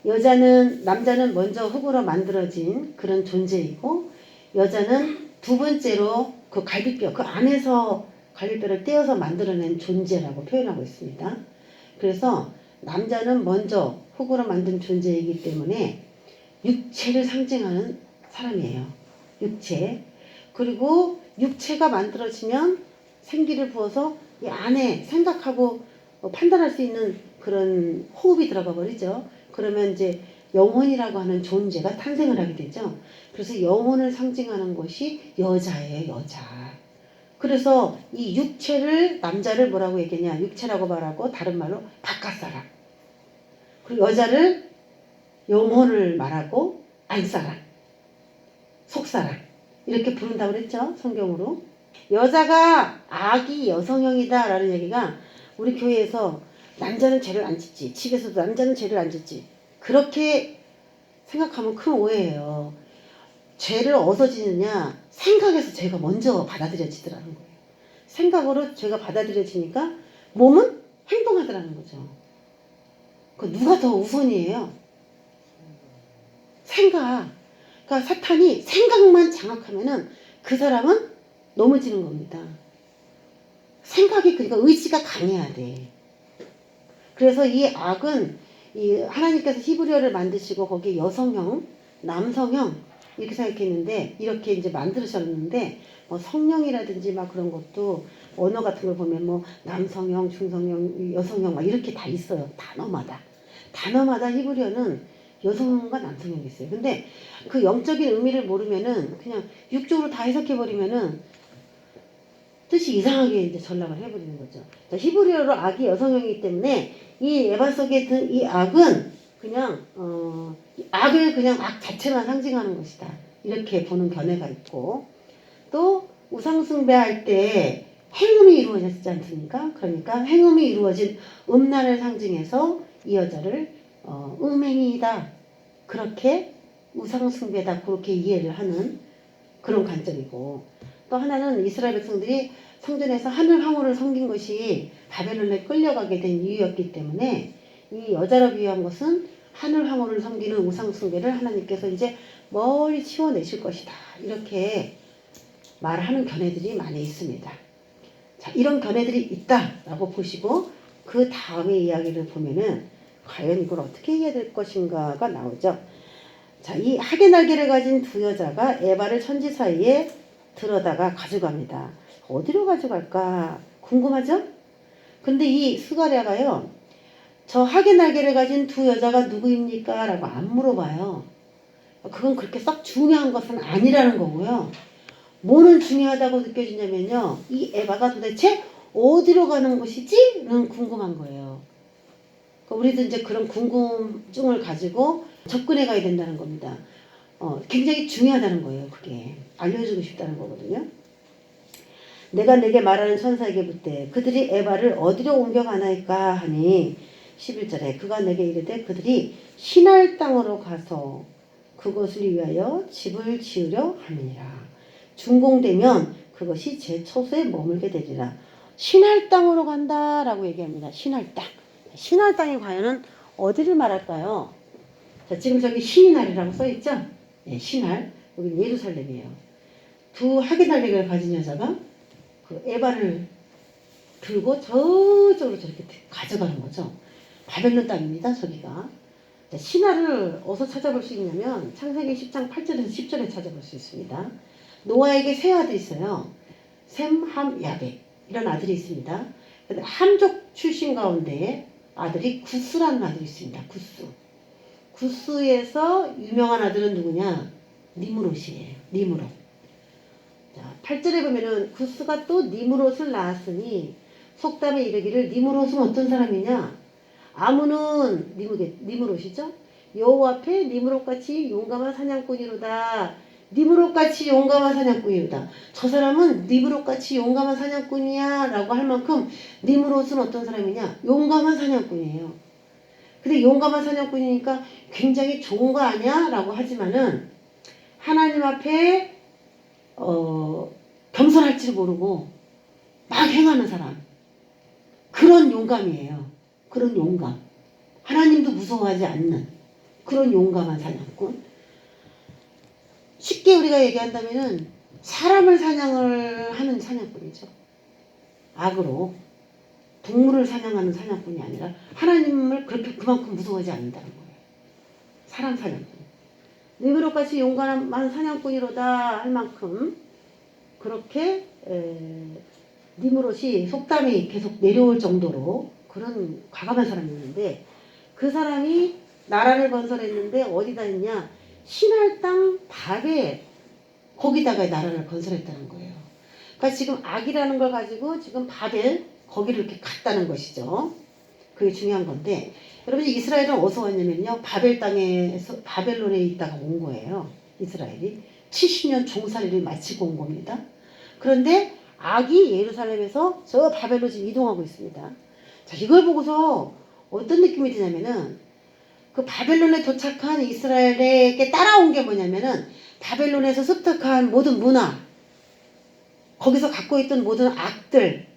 남자는 먼저 흙으로 만들어진 그런 존재이고 여자는 두 번째로 그 갈비뼈 그 안에서 갈비뼈를 떼어서 만들어낸 존재라고 표현하고 있습니다. 그래서 남자는 먼저 흙으로 만든 존재이기 때문에 육체를 상징하는 사람이에요. 육체. 그리고 육체가 만들어지면 생기를 부어서 이 안에 생각하고 판단할 수 있는 그런 호흡이 들어가 버리죠. 그러면 이제 영혼이라고 하는 존재가 탄생을 하게 되죠. 그래서 영혼을 상징하는 것이 여자예요, 여자. 그래서 이 육체를 남자를 뭐라고 얘기하냐? 육체라고 말하고 다른 말로 바깥사람. 그리고 여자를 영혼을 말하고 안사람, 속사람 이렇게 부른다고 그랬죠. 성경으로. 여자가 악이 여성형이다 라는 얘기가 우리 교회에서 남자는 죄를 안 짓지. 집에서도 남자는 죄를 안 짓지. 그렇게 생각하면 큰 오해예요. 죄를 어디서 지느냐? 생각에서 죄가 먼저 받아들여지더라는 거예요. 생각으로 죄가 받아들여지니까 몸은 행동하더라는 거죠. 그 누가 더 우선이에요? 생각. 그러니까 사탄이 생각만 장악하면은 그 사람은 넘어지는 겁니다. 생각이 그러니까 의지가 강해야 돼. 그래서 이 악은 이 하나님께서 히브리어를 만드시고 거기에 여성형, 남성형 이렇게 생각했는데 이렇게 이제 만들으셨는데 뭐 성령이라든지 막 그런 것도 언어 같은 걸 보면 뭐 남성형, 중성형, 여성형 막 이렇게 다 있어요. 단어마다 히브리어는 여성형과 남성형이 있어요. 근데 그 영적인 의미를 모르면은 그냥 육적으로 다 해석해버리면은 뜻이 이상하게 이제 전락을 해버리는 거죠. 히브리어로 악이 여성형이기 때문에 이 에바 속에 든 이 악은 그냥 악을 그냥 악 자체만 상징하는 것이다. 이렇게 보는 견해가 있고 또 우상숭배할 때 행음이 이루어졌지 않습니까? 그러니까 행음이 이루어진 음란을 상징해서 이 여자를 음행이다. 그렇게 우상숭배다. 그렇게 이해를 하는 그런 관점이고 또 하나는 이스라엘 백성들이 성전에서 하늘 황후를 섬긴 것이 바벨론에 끌려가게 된 이유였기 때문에 이 여자로 비유한 것은 하늘 황후를 섬기는 우상 숭배를 하나님께서 이제 멀리 치워내실 것이다. 이렇게 말하는 견해들이 많이 있습니다. 자, 이런 견해들이 있다라고 보시고 그 다음의 이야기를 보면은 과연 이걸 어떻게 해야 될 것인가가 나오죠. 자, 이 학의 날개를 가진 두 여자가 에바를 천지 사이에 들어다가 가져갑니다. 어디로 가져갈까 궁금하죠? 근데 이 스가랴가요, 저 학의 날개를 가진 두 여자가 누구입니까? 라고 안 물어봐요. 그건 그렇게 썩 중요한 것은 아니라는 거고요. 뭐는 중요하다고 느껴지냐면요, 이 에바가 도대체 어디로 가는 것이지?는 궁금한 거예요. 우리도 이제 그런 궁금증을 가지고 접근해 가야 된다는 겁니다. 굉장히 중요하다는 거예요. 그게 알려주고 싶다는 거거든요. 내가 내게 말하는 천사에게 묻되 그들이 에바를 어디로 옮겨가나이까 하니 11절에 그가 내게 이르되 그들이 시날 땅으로 가서 그것을 위하여 집을 지으려 함이니라. 준공되면 그것이 제 처소에 머물게 되리라. 시날 땅으로 간다라고 얘기합니다. 시날 땅. 시날 땅이 과연 어디를 말할까요? 자, 지금 저기 시날이라고 써있죠? 네, 시날. 여기 예루살렘이에요. 두 학의 날개를 가진 여자가 그 에바를 들고 저쪽으로 저렇게 가져가는 거죠. 바벨론 땅입니다. 저기가. 자, 신화를 어디서 찾아볼 수 있냐면 창세기 10장 8절에서 10절에 찾아볼 수 있습니다. 노아에게 세 아들이 있어요. 셈, 함, 야벳 이런 아들이 있습니다. 근데 함족 출신 가운데 아들이 구스라는 아들이 있습니다. 구스에서 유명한 아들은 누구냐? 니므롯이에요. 니므롯. 자, 8절에 보면은 구스가 또 니므롯을 낳았으니 속담에 이르기를 니므롯은 어떤 사람이냐? 아문은 니므롯이죠. 여호와 앞에 니므롯같이 용감한 사냥꾼이로다. 니브롯같이 용감한 사냥꾼이다. 저 사람은 니브롯같이 용감한 사냥꾼이야 라고 할 만큼 니브롯은 어떤 사람이냐? 용감한 사냥꾼이에요. 근데 용감한 사냥꾼이니까 굉장히 좋은 거 아니야? 라고 하지만은 하나님 앞에 겸손할 줄 모르고 막 행하는 사람, 그런 용감이에요. 그런 용감, 하나님도 무서워하지 않는 그런 용감한 사냥꾼. 쉽게 우리가 얘기한다면은 사람을 사냥을 하는 사냥꾼이죠. 악으로 동물을 사냥하는 사냥꾼이 아니라 하나님을 그렇게 그만큼 무서워하지 않는다는 거예요. 사람 사냥꾼. 니브롯같이 용감한 사냥꾼이로다 할 만큼 그렇게 니므롯이 속담이 계속 내려올 정도로 그런 과감한 사람이었는데, 그 사람이 나라를 건설했는데 어디다 했냐? 신할 땅 바벨, 거기다가 나라를 건설했다는 거예요. 그러니까 지금 악이라는 걸 가지고 지금 바벨 거기를 이렇게 갔다는 것이죠. 그게 중요한 건데, 여러분 이스라엘은 어디서 왔냐면요, 바벨 땅에서 바벨론에 있다가 온 거예요. 이스라엘이 70년 종살이를 마치고 온 겁니다. 그런데 악이 예루살렘에서 저 바벨로 지금 이동하고 있습니다. 자, 이걸 보고서 어떤 느낌이 드냐면은, 그 바벨론에 도착한 이스라엘에게 따라온 게 뭐냐면은 바벨론에서 습득한 모든 문화, 거기서 갖고 있던 모든 악들,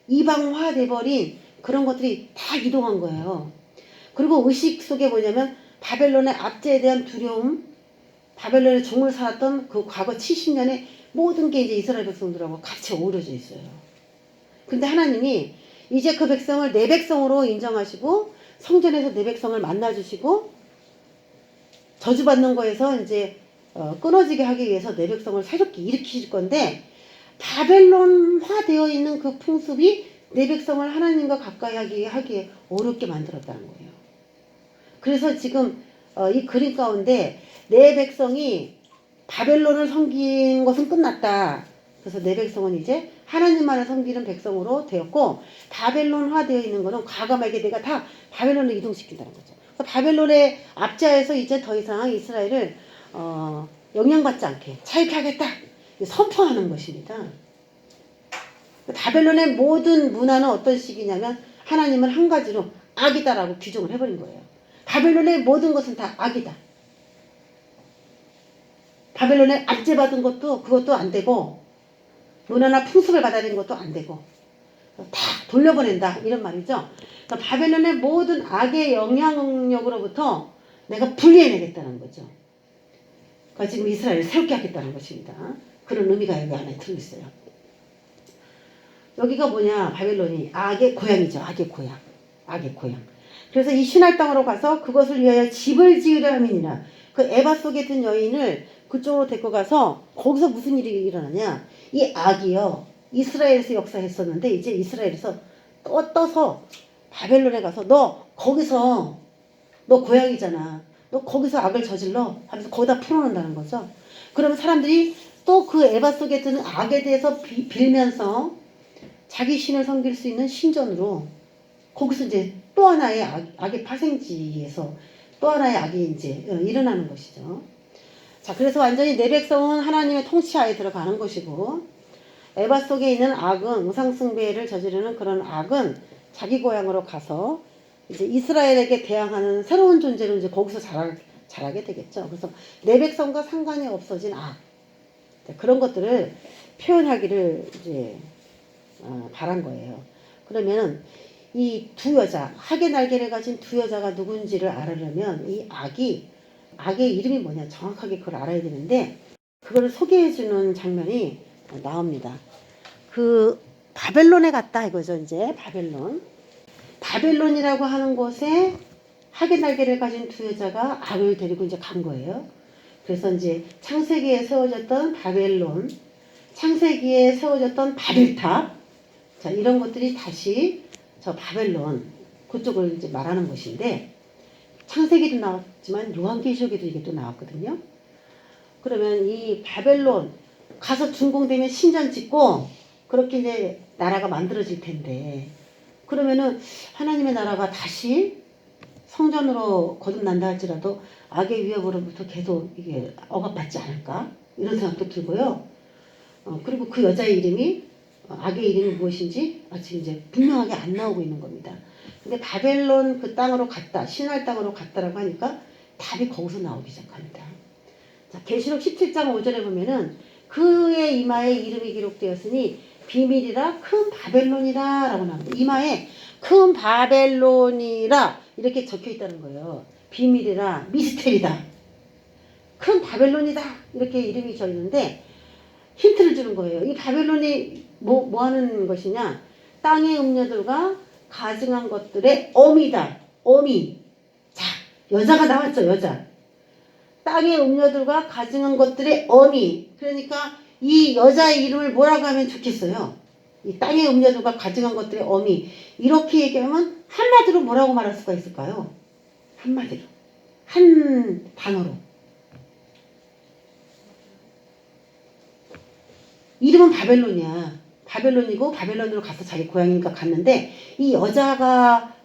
이방화돼버린 그런 것들이 다 이동한 거예요. 그리고 의식 속에 뭐냐면 바벨론의 압제에 대한 두려움, 바벨론의 종을 살았던 그 과거 70년의 모든 게 이제 이스라엘 백성들하고 같이 어우러져 있어요. 근데 하나님이 이제 그 백성을 내 백성으로 인정하시고 성전에서 내 백성을 만나주시고 저주받는 거에서 이제 끊어지게 하기 위해서 내 백성을 새롭게 일으키실 건데, 바벨론화 되어 있는 그 풍습이 내 백성을 하나님과 가까이 하기에 어렵게 만들었다는 거예요. 그래서 지금 이 그림 가운데 내 백성이 바벨론을 섬긴 것은 끝났다. 그래서 내 백성은 이제 하나님만을 섬기는 백성으로 되었고, 바벨론화 되어 있는 것은 과감하게 내가 다 바벨론을 이동시킨다는 거죠. 그래서 바벨론의 압제에서 이제 더 이상 이스라엘을 영향받지 않게 자유하겠다 선포하는 것입니다. 바벨론의 모든 문화는 어떤 식이냐면 하나님은 한 가지로 악이다라고 규정을 해버린 거예요. 바벨론의 모든 것은 다 악이다. 바벨론에 압제받은 것도 그것도 안 되고, 문화나 풍습을 받아들인 것도 안 되고, 다 돌려보낸다 이런 말이죠. 그러니까 바벨론의 모든 악의 영향력으로부터 내가 분리해내겠다는 거죠. 그러니까 지금 이스라엘을 새롭게 하겠다는 것입니다. 그런 의미가 여기 안에 들어있어요. 여기가 뭐냐? 바벨론이 악의 고향이죠. 악의 고향. 악의 고향. 그래서 이 신할 땅으로 가서 그것을 위하여 집을 지으려 함이니라. 그 에바 속에 든 여인을 그쪽으로 데리고 가서 거기서 무슨 일이 일어나냐? 이 악이요, 이스라엘에서 역사했었는데 이제 이스라엘에서 떠서 바벨론에 가서 너 거기서, 너 고향이잖아, 너 거기서 악을 저질러 하면서 거기다 풀어놓는다는 거죠. 그러면 사람들이 또 그 에바 속에 드는 악에 대해서 빌면서 자기 신을 섬길 수 있는 신전으로, 거기서 이제 또 하나의 악의 파생지에서 또 하나의 악이 이제 일어나는 것이죠. 자, 그래서 완전히 내 백성은 하나님의 통치하에 들어가는 것이고, 에바 속에 있는 악은, 우상숭배를 저지르는 그런 악은 자기 고향으로 가서 이제 이스라엘에게 대항하는 새로운 존재로 이제 거기서 자라게 되겠죠. 그래서 내 백성과 상관이 없어진 악, 그런 것들을 표현하기를 이제 바란 거예요. 그러면 이 두 여자, 악의 날개를 가진 두 여자가 누군지를 알으려면 이 악의 이름이 뭐냐 정확하게 그걸 알아야 되는데, 그걸 소개해주는 장면이 나옵니다. 그 바벨론에 갔다 이거죠. 이제 바벨론이라고 하는 곳에 악의 날개를 가진 두 여자가 악을 데리고 이제 간 거예요. 그래서 이제 창세기에 세워졌던 바벨론, 창세기에 세워졌던 바벨탑, 자, 이런 것들이 다시 저 바벨론 그쪽을 이제 말하는 것인데, 창세기도 나왔지만 요한계시록에도 이게 또 나왔거든요. 그러면 이 바벨론 가서 준공되면 신전 짓고 그렇게 이제 나라가 만들어질 텐데, 그러면은 하나님의 나라가 다시 성전으로 거듭난다 할지라도 악의 위협으로부터 계속 이게 억압받지 않을까? 이런 생각도 들고요. 그리고 그 여자의 이름이 악의 이름이 무엇인지 지금 이제 분명하게 안 나오고 있는 겁니다. 근데 바벨론 그 땅으로 갔다, 신할 땅으로 갔다라고 하니까 답이 거기서 나오기 시작합니다. 자, 계시록 17장 5절에 보면은 그의 이마에 이름이 기록되었으니 비밀이라 큰 바벨론이라 라고 나옵니다. 이마에 큰 바벨론이라 이렇게 적혀 있다는 거예요. 비밀이라, 미스테리다, 큰 바벨론이다 이렇게 이름이 져 있는데 힌트를 주는 거예요. 이 바벨론이 뭐 하는 것이냐? 땅의 음녀들과 가증한 것들의 어미다. 어미. 자, 여자가 나왔죠. 여자. 땅의 음녀들과 가증한 것들의 어미. 그러니까 이 여자의 이름을 뭐라고 하면 좋겠어요? 이 땅의 음녀들과 가증한 것들의 어미. 이렇게 얘기하면 한마디로 뭐라고 말할 수가 있을까요? 한마디로. 한 단어로. 이름은 바벨론이야. 바벨론이고 바벨론으로 가서 자기 고향이니까 갔는데 이 여자가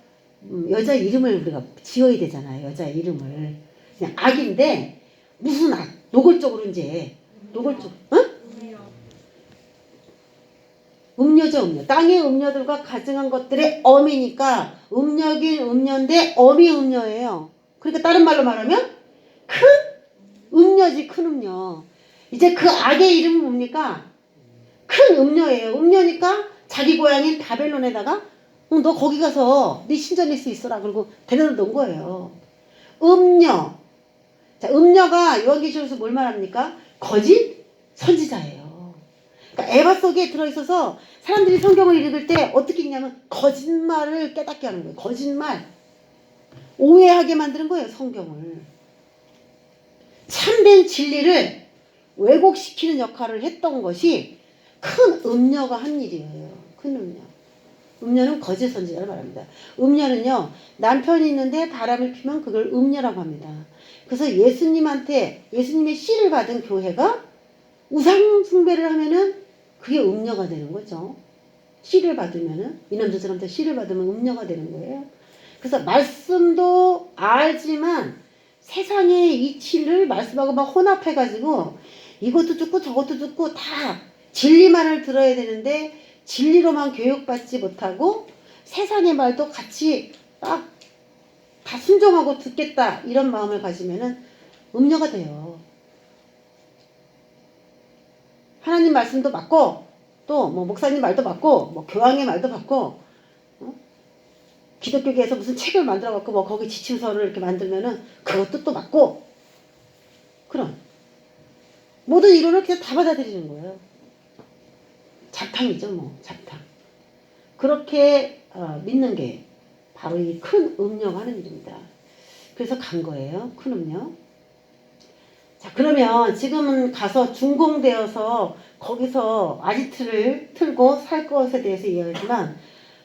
여자 이름을 우리가 지어야 되잖아요. 여자 이름을. 그냥 악인데 무슨 악? 노골적으로 이제 노골적. 응? 음녀죠, 음녀. 땅의 음녀들과 가증한 것들의 어미니까 음녀긴 음녀인데 어미 음녀예요. 그러니까 다른 말로 말하면 큰 음녀지, 큰 음녀. 이제 그 악의 이름은 뭡니까? 큰 음녀예요. 음녀니까 자기 고향인 바벨론에다가 너 거기 가서 네 신전일 수 있어라. 그리고 데려다 놓은 거예요. 음녀. 자, 음녀가 요한계시록에서 뭘 말합니까? 거짓 선지자예요. 그러니까 에바 속에 들어있어서 사람들이 성경을 읽을 때 어떻게 읽냐면 거짓말을 깨닫게 하는 거예요. 거짓말. 오해하게 만드는 거예요. 성경을. 참된 진리를 왜곡시키는 역할을 했던 것이 큰 음녀가 한 일이에요. 큰 음녀. 음녀는 거짓 선지자를 말합니다. 음녀는요, 남편이 있는데 바람을 피면 그걸 음녀라고 합니다. 그래서 예수님의 씨를 받은 교회가 우상 숭배를 하면은 그게 음녀가 되는 거죠. 씨를 받으면은, 이놈들처럼 씨를 받으면 음녀가 되는 거예요. 그래서 말씀도 알지만 세상의 이치를 말씀하고 막 혼합해가지고 이것도 듣고 저것도 듣고 다 진리만을 들어야 되는데 진리로만 교육받지 못하고 세상의 말도 같이 딱 다 순종하고 듣겠다 이런 마음을 가지면은 음녀가 돼요. 하나님 말씀도 맞고 또 뭐 목사님 말도 맞고 뭐 교황의 말도 맞고 기독교계에서 무슨 책을 만들어 갖고 뭐 거기 지침서를 이렇게 만들면은 그것도 또 맞고 그런 모든 이론을 그냥 다 받아들이는 거예요. 잡탕이죠, 뭐 잡탕. 그렇게 믿는 게 바로 이 큰 음녀가 하는 일입니다. 그래서 간 거예요, 큰 음녀. 자, 그러면 지금은 가서 준공되어서 거기서 아지트를 틀고 살 것에 대해서 이야기하지만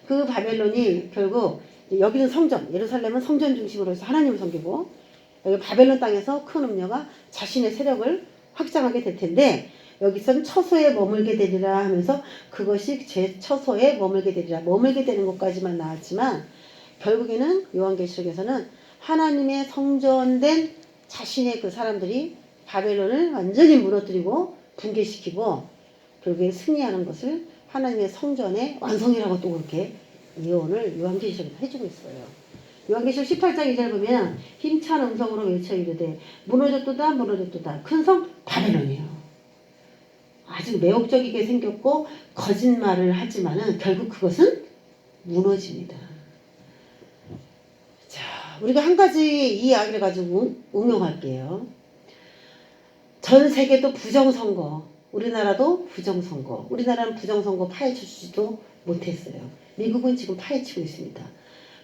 그 바벨론이 결국 여기는 성전, 예루살렘은 성전 중심으로 해서 하나님을 섬기고 여기 바벨론 땅에서 큰 음녀가 자신의 세력을 확장하게 될 텐데 여기서는 처소에 머물게 되리라 하면서 그것이 제 처소에 머물게 되리라. 머물게 되는 것까지만 나왔지만 결국에는 요한계시록에서는 하나님의 성전된 자신의 그 사람들이 바벨론을 완전히 무너뜨리고 붕괴시키고 결국에 승리하는 것을 하나님의 성전의 완성이라고 또 그렇게 예언을 요한계시록에서 해주고 있어요. 요한계시록 18장 2절 보면 힘찬 음성으로 외쳐 이르되 무너졌도다 무너졌도다 큰 성 바벨론이에요. 아주 매혹적이게 생겼고 거짓말을 하지만은 결국 그것은 무너집니다. 자, 우리가 한 가지 이 이야기를 가지고 응용할게요. 전 세계도 부정선거, 우리나라도 부정선거. 우리나라는 부정선거 파헤쳐주지도 못했어요. 미국은 지금 파헤치고 있습니다.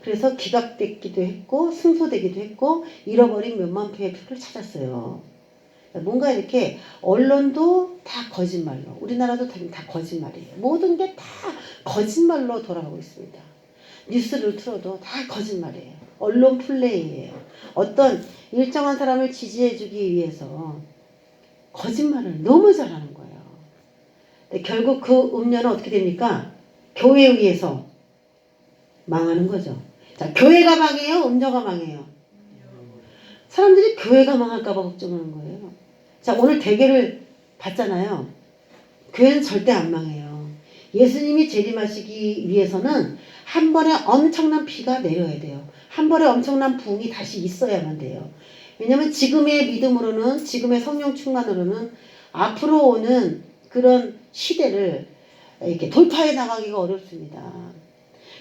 그래서 기각됐기도 했고 승소되기도 했고 잃어버린 몇만 표의 표를 찾았어요. 뭔가 이렇게 언론도 다 거짓말로, 우리나라도 다 거짓말이에요. 모든 게 다 거짓말로 돌아가고 있습니다. 뉴스를 틀어도 다 거짓말이에요. 언론 플레이예요. 어떤 일정한 사람을 지지해주기 위해서 거짓말을 너무 잘하는 거예요. 근데 결국 그 음녀는 어떻게 됩니까? 교회에 의해서 망하는 거죠. 자, 교회가 망해요? 음녀가 망해요? 사람들이 교회가 망할까 봐 걱정하는 거예요. 자, 오늘 대결을 봤잖아요. 교회는 절대 안 망해요. 예수님이 재림하시기 위해서는 한 번에 엄청난 비가 내려야 돼요. 한 번에 엄청난 부흥이 다시 있어야만 돼요. 왜냐면 지금의 믿음으로는, 지금의 성령 충만으로는 앞으로 오는 그런 시대를 이렇게 돌파해 나가기가 어렵습니다.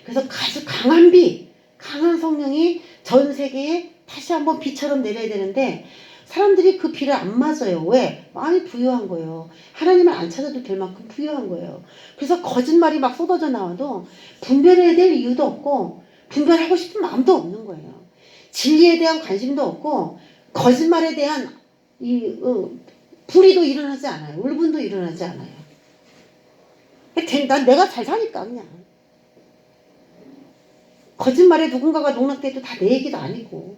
그래서 아주 강한 비, 강한 성령이 전 세계에 다시 한번 비처럼 내려야 되는데 사람들이 그 비를 안 맞아요. 왜? 마음이 부유한 거예요. 하나님을 안 찾아도 될 만큼 부유한 거예요. 그래서 거짓말이 막 쏟아져 나와도 분별해야 될 이유도 없고 분별하고 싶은 마음도 없는 거예요. 진리에 대한 관심도 없고 거짓말에 대한 불의도 일어나지 않아요. 울분도 일어나지 않아요. 난 내가 잘 사니까 그냥. 거짓말에 누군가가 농락돼도 다 내 얘기도 아니고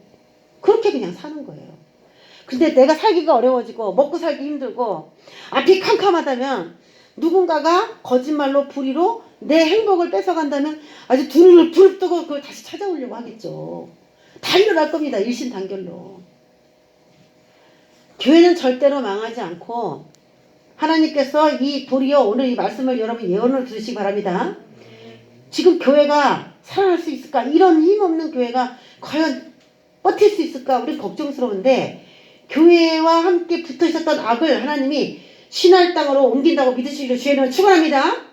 그렇게 그냥 사는 거예요. 근데 내가 살기가 어려워지고 먹고 살기 힘들고 앞이 캄캄하다면 누군가가 거짓말로 불의로 내 행복을 뺏어간다면 아주 두 눈을 부릅뜨고 그걸 다시 찾아오려고 하겠죠. 다 일어날 겁니다. 일신단결로. 교회는 절대로 망하지 않고 하나님께서 이 도리어 오늘 이 말씀을 여러분 예언을 들으시기 바랍니다. 지금 교회가 살아날 수 있을까? 이런 힘없는 교회가 과연 버틸 수 있을까? 우리 걱정스러운데 교회와 함께 붙어 있었던 악을 하나님이 신할 땅으로 옮긴다고 믿으시기를 주의 이름으로 축원합니다.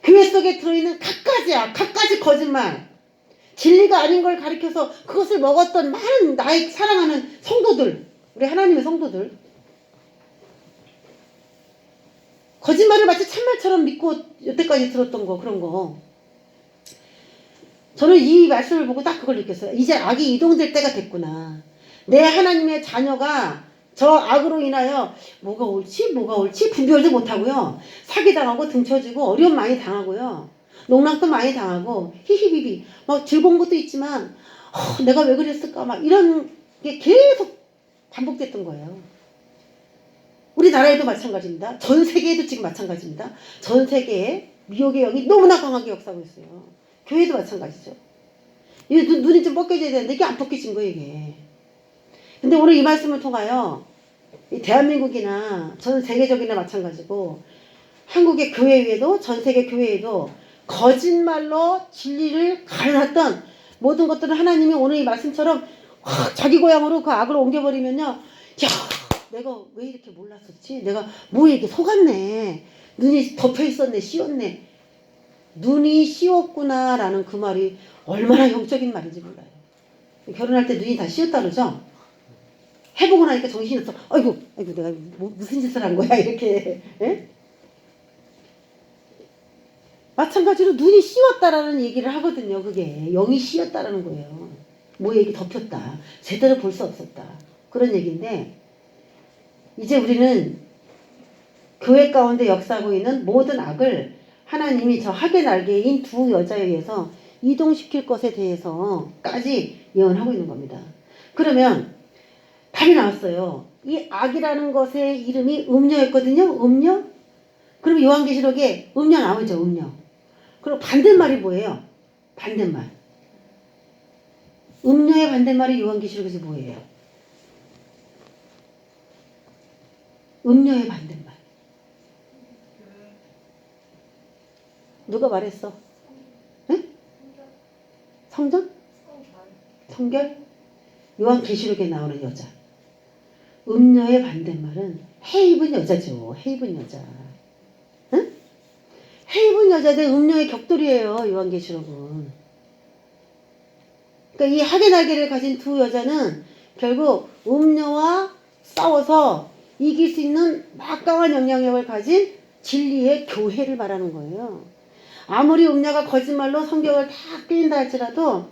교회 속에 들어있는 갖가지 악, 갖가지 거짓말, 진리가 아닌 걸 가리켜서 그것을 먹었던 많은 나의 사랑하는 성도들, 우리 하나님의 성도들, 거짓말을 마치 참말처럼 믿고 여태까지 들었던 거, 그런 거. 저는 이 말씀을 보고 딱 그걸 느꼈어요. 이제 악이 이동될 때가 됐구나. 내 하나님의 자녀가 저 악으로 인하여 뭐가 옳지 분별도 못하고요. 사기당하고 등쳐지고 어려움 많이 당하고요. 농락도 많이 당하고 히히비비 막 즐거운 것도 있지만 내가 왜 그랬을까 막 이런 게 계속 반복됐던 거예요. 우리나라에도 마찬가지입니다. 전 세계에도 지금 마찬가지입니다. 전 세계에 미혹의 영이 너무나 강하게 역사하고 있어요. 교회도 마찬가지죠. 이게 눈이 좀 벗겨져야 되는데 이게 안 벗겨진 거예요, 이게. 근데 오늘 이 말씀을 통하여 이 대한민국이나 전 세계적이나 마찬가지고 한국의 교회에도 전 세계 교회에도 거짓말로 진리를 가려놨던 모든 것들을 하나님이 오늘 이 말씀처럼 자기 고향으로 그 악을 옮겨버리면요. 야, 내가 왜 이렇게 몰랐었지? 내가 뭐에 이렇게 속았네. 눈이 덮여있었네. 씌웠네. 눈이 씌웠구나 라는 그 말이 얼마나 영적인 말인지 몰라요. 결혼할 때 눈이 다 씌었다 그러죠? 해보고 나니까 정신이 없어. 아이고 내가 무슨 짓을 한 거야 이렇게. 에? 마찬가지로 눈이 씌웠다라는 얘기를 하거든요. 그게 영이 씌었다라는 거예요. 뭐에 이렇게 덮였다. 제대로 볼 수 없었다. 그런 얘기인데 이제 우리는 교회 가운데 역사하고 있는 모든 악을 하나님이 저 학의 날개인 두 여자에 의해서 이동시킬 것에 대해서까지 예언하고 있는 겁니다. 그러면 답이 나왔어요. 이 악이라는 것의 이름이 음녀였거든요. 음녀? 그럼 요한계시록에 음녀 나오죠. 음녀. 그리고 반대말이 뭐예요? 반대말. 음녀의 반대말이 요한계시록에서 뭐예요? 음녀의 반대말. 누가 말했어? 응? 성전? 성결? 요한계시록에 나오는 여자. 음녀의 반대말은 해 입은 여자죠. 해 입은 여자. 응? 해 입은 여자 대 음녀의 격돌이에요. 요한계시록은. 그러니까 이 학의 날개를 가진 두 여자는 결국 음녀와 싸워서 이길 수 있는 막강한 영향력을 가진 진리의 교회를 말하는 거예요. 아무리 음녀가 거짓말로 성경을 다 끄인다 할지라도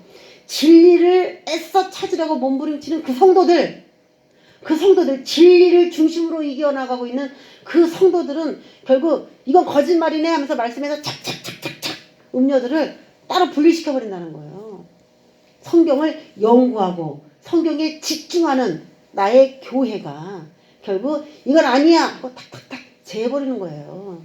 진리를 애써 찾으려고 몸부림치는 그 성도들, 진리를 중심으로 이겨나가고 있는 그 성도들은 결국 이건 거짓말이네 하면서 말씀에서 착착착착착 음녀들을 따로 분리시켜버린다는 거예요. 성경을 연구하고 성경에 집중하는 나의 교회가 결국 이건 아니야 하고 탁탁탁 재버리는 거예요.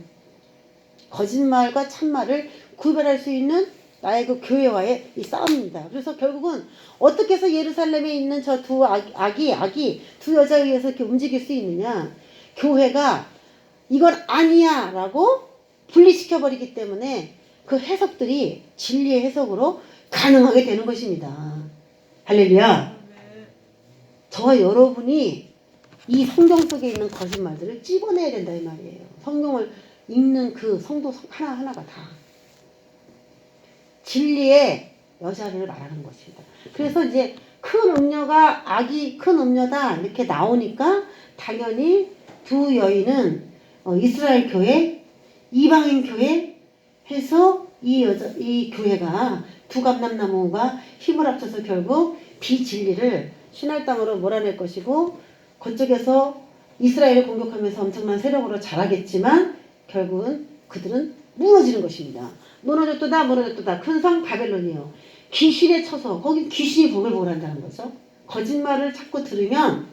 거짓말과 참말을 구별할 수 있는 나의 그 교회와의 이 싸움입니다. 그래서 결국은 어떻게 해서 예루살렘에 있는 저 두 악이 두 여자에 의해서 이렇게 움직일 수 있느냐? 교회가 이건 아니야 라고 분리시켜버리기 때문에 그 해석들이 진리의 해석으로 가능하게 되는 것입니다. 할렐루야. 저와 여러분이 이 성경 속에 있는 거짓말들을 찝어내야 된다 이 말이에요. 성경을 읽는 그 성도 하나하나가 다 진리의 여자를 말하는 것입니다. 그래서 이제 큰 음녀가 악이 큰 음녀다 이렇게 나오니까 당연히 두 여인은 이스라엘 교회, 이방인 교회 해서 이 교회가 두 감람나무가 힘을 합쳐서 결국 비진리를 신할 땅으로 몰아낼 것이고 그쪽에서 이스라엘을 공격하면서 엄청난 세력으로 자라겠지만 결국은 그들은 무너지는 것입니다. 무너졌도다 큰 성 바벨론이요. 귀신에 쳐서 거기 귀신이 복을 보란다는 거죠. 거짓말을 자꾸 들으면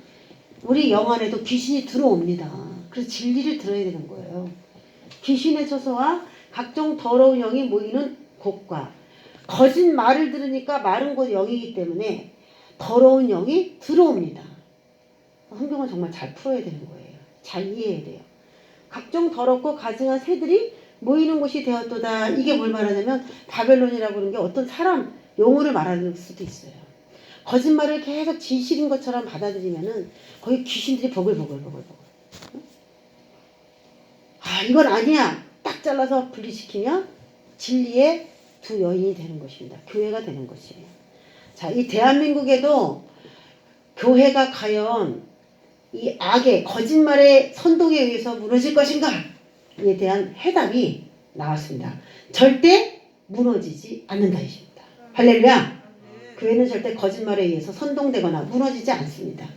우리 영안에도 귀신이 들어옵니다. 그래서 진리를 들어야 되는 거예요. 귀신의 처소와 각종 더러운 영이 모이는 곳과 거짓말을 들으니까 말은 곧 영이기 때문에 더러운 영이 들어옵니다. 성경은 정말 잘 풀어야 되는 거예요. 잘 이해해야 돼요. 각종 더럽고 가증한 새들이 모이는 곳이 되었도다. 이게 뭘 말하냐면 바벨론이라고 하는 게 어떤 사람 용어를 말하는 수도 있어요. 거짓말을 계속 진실인 것처럼 받아들이면은 거기 귀신들이 버글버글. 아 이건 아니야. 딱 잘라서 분리시키면 진리의 두 여인이 되는 것입니다. 교회가 되는 것이에요. 자, 이 대한민국에도 교회가 과연 이 악의 거짓말의 선동에 의해서 무너질 것인가? 에 대한 해답이 나왔습니다. 절대 무너지지 않는다 이십니다. 할렐루야. 교회는 절대 거짓말에 의해서 선동되거나 무너지지 않습니다.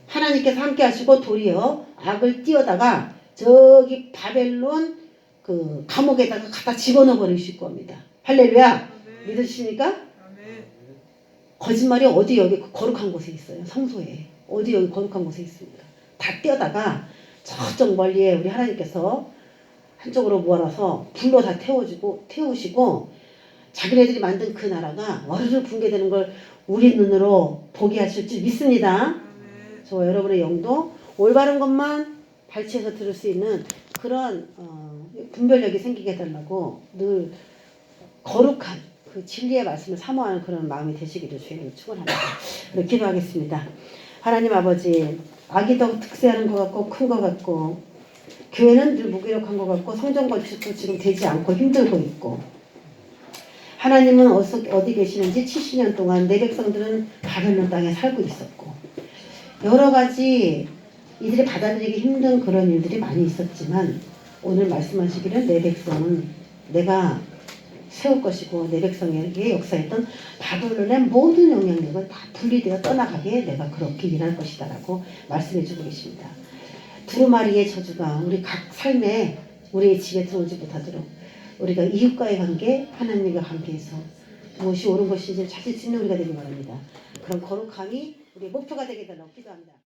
하나님께서 함께 하시고 도리어 악을 띄어다가 저기 바벨론 그 감옥에다가 갖다 집어넣어 버리실 겁니다. 할렐루야. 믿으십니까? 거짓말이 어디 여기 거룩한 곳에 있어요. 성소에. 어디 여기 거룩한 곳에 있습니까? 다 띄어다가 저쪽 멀리에 우리 하나님께서 한쪽으로 모아서 불로 다 태우시고 자기네들이 만든 그 나라가 와르르 붕괴되는 걸 우리 눈으로 보게 하실 줄 믿습니다. 저 여러분의 영도 올바른 것만 발치해서 들을 수 있는 그런 분별력이 생기게 해달라고 늘 거룩한 그 진리의 말씀을 사모하는 그런 마음이 되시기를 주님을 축원합니다. 기도하겠습니다. 하나님 아버지, 악이 더 특세하는 것 같고 큰 것 같고 교회는 늘 무기력한 것 같고 성전 건축도 지금 되지 않고 힘들고 있고 하나님은 어디 계시는지 70년 동안 내 백성들은 바벨론 땅에 살고 있었고 여러 가지 이들이 받아들이기 힘든 그런 일들이 많이 있었지만 오늘 말씀하시기를 내 백성은 내가 세울 것이고 내 백성에게 역사했던 바벨론의 모든 영향력을 다 분리되어 떠나가게 내가 그렇게 일할 것이다 라고 말씀해 주고 계십니다. 두루마리의 저주가 우리 각 삶에 우리의 집에 들어오지 못하도록 우리가 이웃과의 관계, 하나님과 관계에서 무엇이 옳은 것인지를 찾을 수 있는 우리가 되기 바랍니다. 그런 거룩함이 우리의 목표가 되게 달라고 기도합니다.